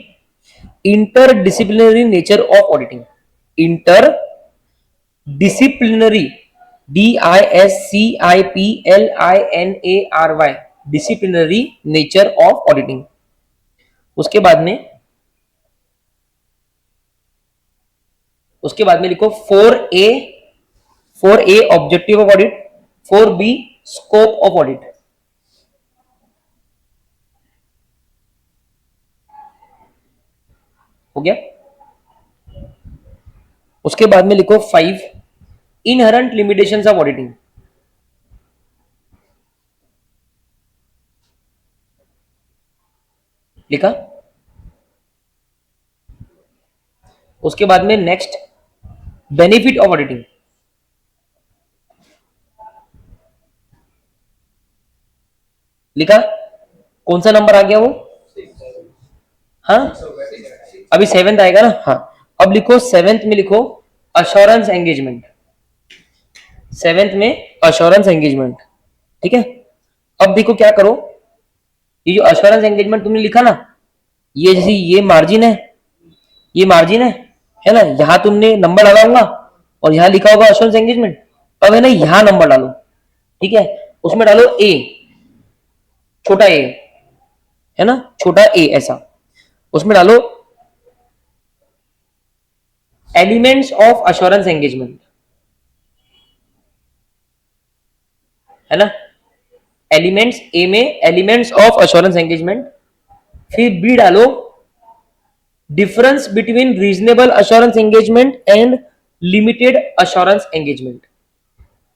interdisciplinary nature of auditing. Interdisciplinary, DISCIPLINARY, disciplinary nature of auditing. उसके बाद में लिखो 4A objective of audit, 4B scope of audit. हो गया. उसके बाद में लिखो 5 इनहेरेंट लिमिटेशंस ऑफ ऑडिटिंग. लिखा. उसके बाद में नेक्स्ट बेनिफिट ऑफ ऑडिटिंग. लिखा. कौन सा नंबर आ गया वो? हाँ, अभी 7th आएगा ना. हाँ, अब लिखो 7th में लिखो अश्योरेंस एंगेजमेंट. 7th में अश्योरेंस एंगेजमेंट. ठीक है, अब देखो क्या करो. ये जो अश्योरेंस एंगेजमेंट तुमने लिखा ना, ये जैसे ये मार्जिन है, ये मार्जिन है ना, यहां तुमने नंबर डाला होगा और यहां लिखा होगा अश्योरेंस एंगेजमेंट. अब है ना यहां नंबर डालो. ठीक है, उसमें डालो ए, छोटा ए, है ना, छोटा ए ऐसा. उसमें डालो एलिमेंट्स ऑफ अश्योरेंस एंगेजमेंट, है ना. एलिमेंट्स ए में एलिमेंट्स ऑफ अश्योरेंस एंगेजमेंट. फिर बी डालो difference between reasonable assurance engagement and limited assurance engagement.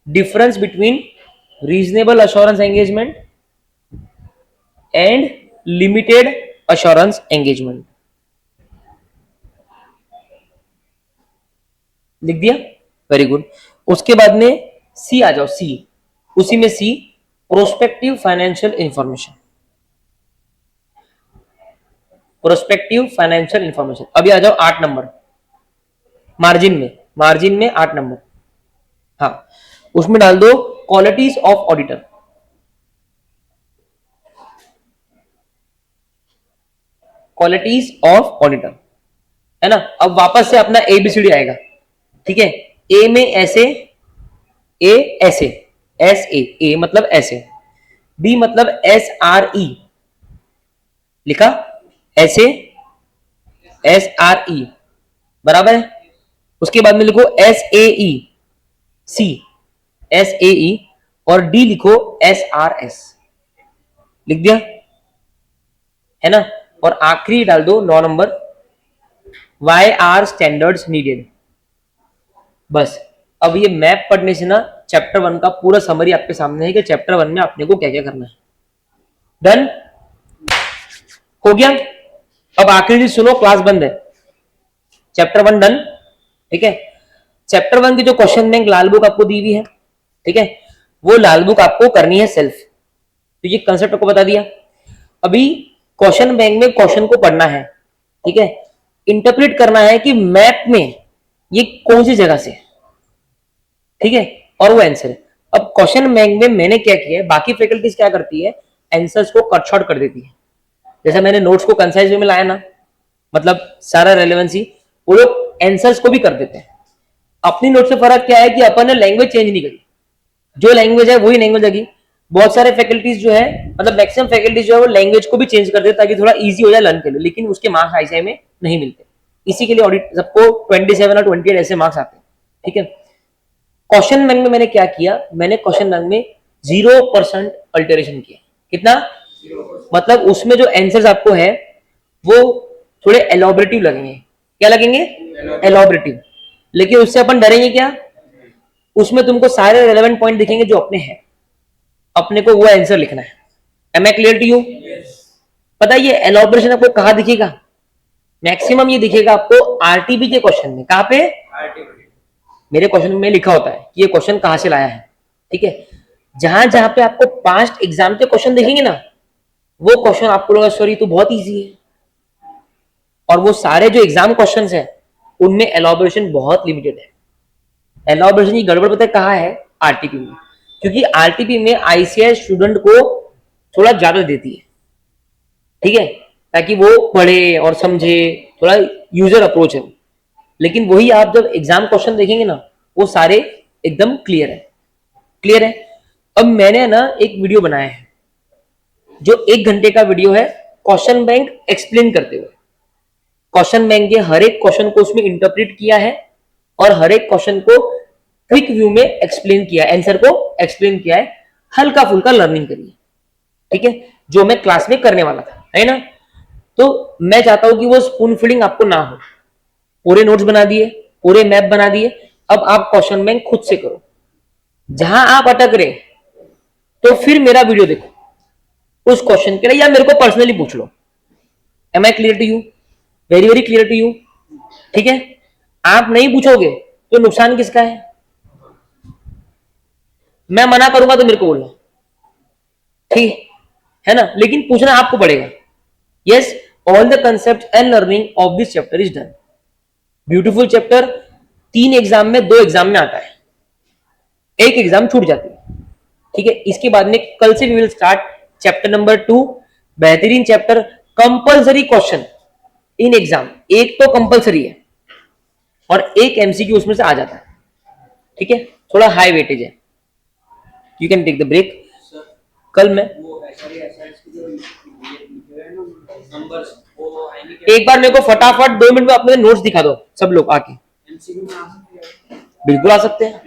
Difference between reasonable assurance engagement and limited assurance engagement. लिख दिया. Very good. उसके बाद में सी आ जाओ. सी, उसी में C prospective financial information. Prospective financial information. अभी आ जाओ 8 नंबर, मार्जिन में 8 नंबर, हाँ उसमें डाल दो qualities of auditor. Qualities of auditor है ना। अब वापस से अपना एबीसीडी आएगा, ठीक है। ए में ऐसे, ए ऐसे, एस ए मतलब ऐसे, बी मतलब एस आर ई लिखा ऐसे, एस आर ई बराबर है। उसके बाद में लिखो S A E C, S A ई, और डी लिखो एस आर एस, लिख दिया है ना। और आखिरी डाल दो 9 number, why are standards needed. बस अब ये मैप पढ़ने से ना चैप्टर 1 का पूरा समरी आपके सामने है कि चैप्टर 1 में आपने को क्या क्या करना है। डन हो गया। अब आखिरी चीज सुनो, क्लास बंद है, चैप्टर 1 डन, ठीक है। चैप्टर 1 की जो क्वेश्चन बैंक लाल बुक आपको दी हुई है, ठीक है, वो लाल बुक आपको करनी है सेल्फ, तो ये कंसेप्ट आपको बता दिया। अभी क्वेश्चन बैंक में क्वेश्चन को पढ़ना है, ठीक है, इंटरप्रेट करना है कि मैप में ये कौन सी जगह से, ठीक है, और वो आंसर है। अब क्वेश्चन बैंक में मैंने क्या किया है, बाकी फैकल्टीज क्या करती है, आंसर्स को कट शॉर्ट कर देती है। जैसे मैंने नोट्स को कंसाइज वे में लाया ना, मतलब सारा रेलेवेंसी, वो लोग आंसर्स को भी कर देते हैं। अपनी नोट से फर्क क्या है कि अपन ने लैंग्वेज चेंज नहीं करी, जो लैंग्वेज है वही लैंग्वेज लगी। बहुत सारे फैकल्टीज जो है, मतलब मैक्सिमम फैकल्टीज जो है वो लैंग्वेज को भी चेंज कर देते ताकि थोड़ा इजी हो जाए लर्न के लिए, लेकिन उसके मार्क्स आईसीआई में नहीं मिलते। इसी के लिए ऑडिट सबको 27 और 28 ऐसे मार्क्स आते हैं, ठीक है। क्वेश्चन बैंक में मैंने क्या किया, मैंने क्वेश्चन बैंक में 0% अल्टरेशन किया। कितना, मतलब उसमें जो आंसर्स आपको है वो थोड़े एलॉबरेटिव लगेंगे। क्या लगेंगे, एलॉबरेटिव, लेकिन उससे अपन डरेंगे क्या, उसमें तुमको सारे रेलेवेंट पॉइंट दिखेंगे जो अपने हैं, अपने को वो आंसर लिखना है। Am I clear to you? पता है ये एलॉबरेशन आपको कहां दिखेगा, मैक्सिमम ये दिखेगा आपको आरटीबी के क्वेश्चन में। कहां पे, मेरे क्वेश्चन में लिखा होता है कि ये क्वेश्चन कहां से लाया है, ठीक है। जहां जहां पे आपको पास्ट एग्जाम के क्वेश्चन दिखेंगे ना, वो क्वेश्चन आपको लगा सॉरी तो बहुत इजी है, और वो सारे जो एग्जाम क्वेश्चंस हैं उनमें एलॉबरेशन बहुत लिमिटेड है। एलॉबरेशन की गड़बड़ पता है कहाँ है, आरटीपी में, क्योंकि आरटीपी में आईसीएस स्टूडेंट को थोड़ा ज्यादा देती है, ठीक है, ताकि वो पढ़े और समझे, थोड़ा यूजर अप्रोच है। लेकिन वही आप जब एग्जाम क्वेश्चन देखेंगे ना, वो सारे एकदम क्लियर है, क्लियर है। अब मैंने ना एक वीडियो बनाया है जो 1 घंटे का वीडियो है, क्वेश्चन बैंक एक्सप्लेन करते हुए। क्वेश्चन बैंक के हर एक क्वेश्चन को उसमें इंटरप्रेट किया है और हर एक क्वेश्चन को क्विक व्यू में एक्सप्लेन किया है, आंसर को एक्सप्लेन किया है, हल्का फुल्का लर्निंग करी है, ठीक है, जो मैं क्लास में करने वाला था, है ना। तो मैं चाहता हूं कि वो स्पून फीडिंग आपको ना हो, पूरे नोट्स बना दिए, पूरे मैप बना दिए, अब आप क्वेश्चन बैंक खुद से करो। जहां आप अटक रहे तो फिर मेरा वीडियो देखो उस क्वेश्चन के लिए, या मेरे को पर्सनली पूछ लो। Am I clear to you? Very very clear to you, ठीक है। आप नहीं पूछोगे तो नुकसान किसका है, मैं मना करूंगा तो मेरे को बोलना, ठीक है ना, लेकिन पूछना आपको पड़ेगा। Yes, all the concept and learning of this chapter is done. Beautiful chapter 3 exam में, 2 एग्जाम में आता है, एक एग्जाम छूट जाती है, ठीक है। इसके बाद में कल से we will start chapter number 2, बेहतरीन chapter, compulsory question in exam, एक तो कंपलसरी है और एक एमसीक्यू उसमें से आ जाता है, ठीक है, थोड़ा हाई वेटेज है। You can take the break. कल मैं एक बार मेरे को फटाफट 2 मिनट में अपने नोट्स दिखा दो सब लोग आके। बिल्कुल आ सकते हैं,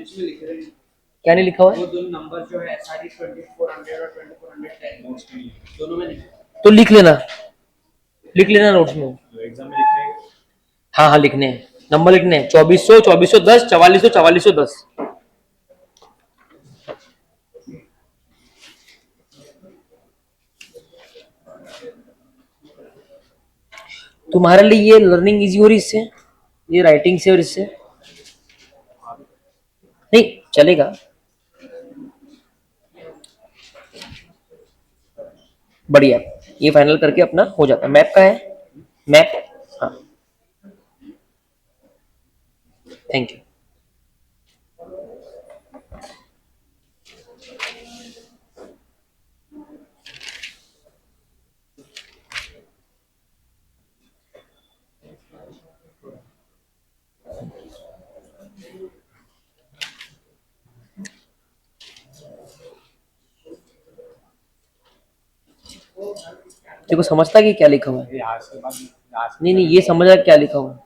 क्या नहीं लिखा हुआ है, वो दोनों नंबर जो है एसआरई 2400 और 2410 दोनों में तो लिख लेना, लिख लेना नोट्स में। एग्जाम में लिखने हैं। हाँ हाँ लिखने हैं, नंबर लिखने हैं, 2400, 2410, 4400, 4410। तुम्हारे लिए ये लर्निंग इजी हो रही इससे, ये राइटिंग से और इससे नहीं चलेगा। बढ़िया, ये फाइनल करके अपना हो जाता है। मैप का है मैं, हाँ, थैंक यू। देखो समझता कि क्या लिखा हुआ है? यहाँ से बाद लास्ट नहीं नहीं, ये समझ रहा क्या लिखा हुआ है?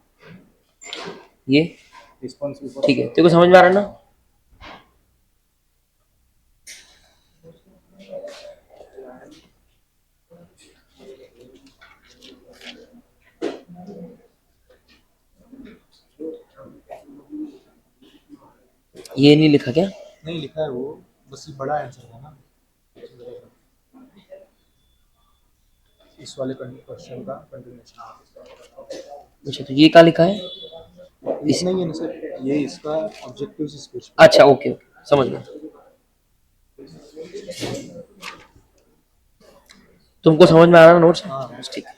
ये रिस्पॉन्सिबल ठीक है, तेरे को समझ में आ रहा है ना? ये नहीं लिखा क्या? नहीं लिखा है वो, बस ये बड़ा आंसर है ना इस वाले क्वेश्चन का कंटिन्यूशन। अच्छा, तो ये क्या लिखा है? इतना ही है ना सर, ये इसका ऑब्जेक्टिव स्पीच। अच्छा, ओके ओके, समझ गया। तुमको समझ में आ रहा है नोट्स? हाँ ठीक है,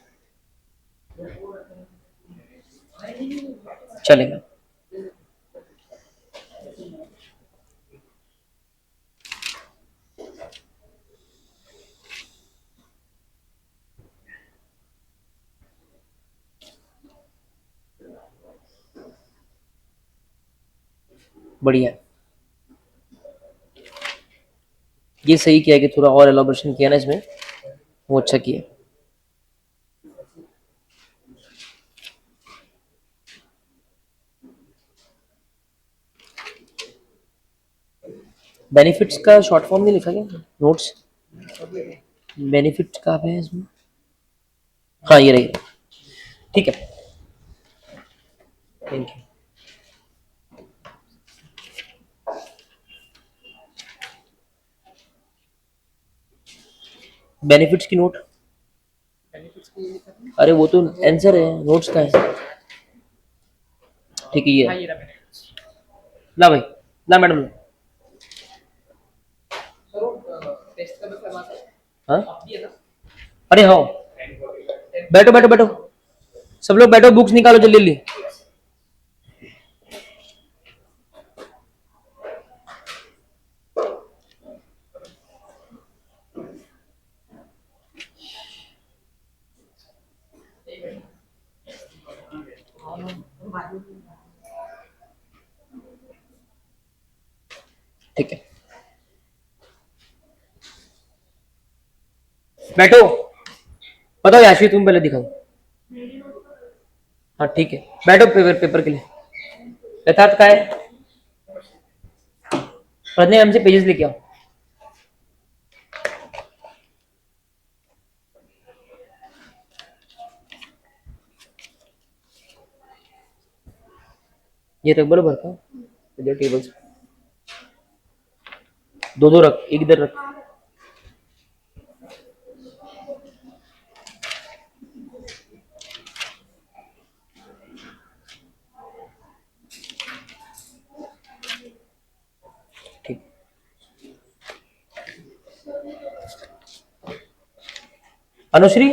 चलेगा। बढ़िया, ये सही किया कि थोड़ा और एलाबोरेशन किया ना इसमें, वो अच्छा किया। बेनिफिट्स का शॉर्ट फॉर्म नहीं लिखा क्या नोट्स? बेनिफिट्स कहाँ पे है इसमें? हाँ, ये रही, ठीक है, थैंक यू। बेनिफिट्स की नोट, अरे वो तो आंसर है, नोट्स का है। ठीक है, ये है। ला भाई, ला मैडम, हाँ, अरे हाँ, बैठो बैठो बैठो, सब लोग बैठो, बुक्स निकालो जल्दी जल्दी। ठीक है, बैठो। बताओ याशी, तुम पहले दिखाओ। हाँ ठीक है, बैठो, पेपर पेपर के लिए। यथार्थ का है, पढ़ने हमसे पेजेस लेके आओ। ये रख बराबर का, इधर टेबल्स, दो दो रख, एक इधर रख। ठीक, अनुश्री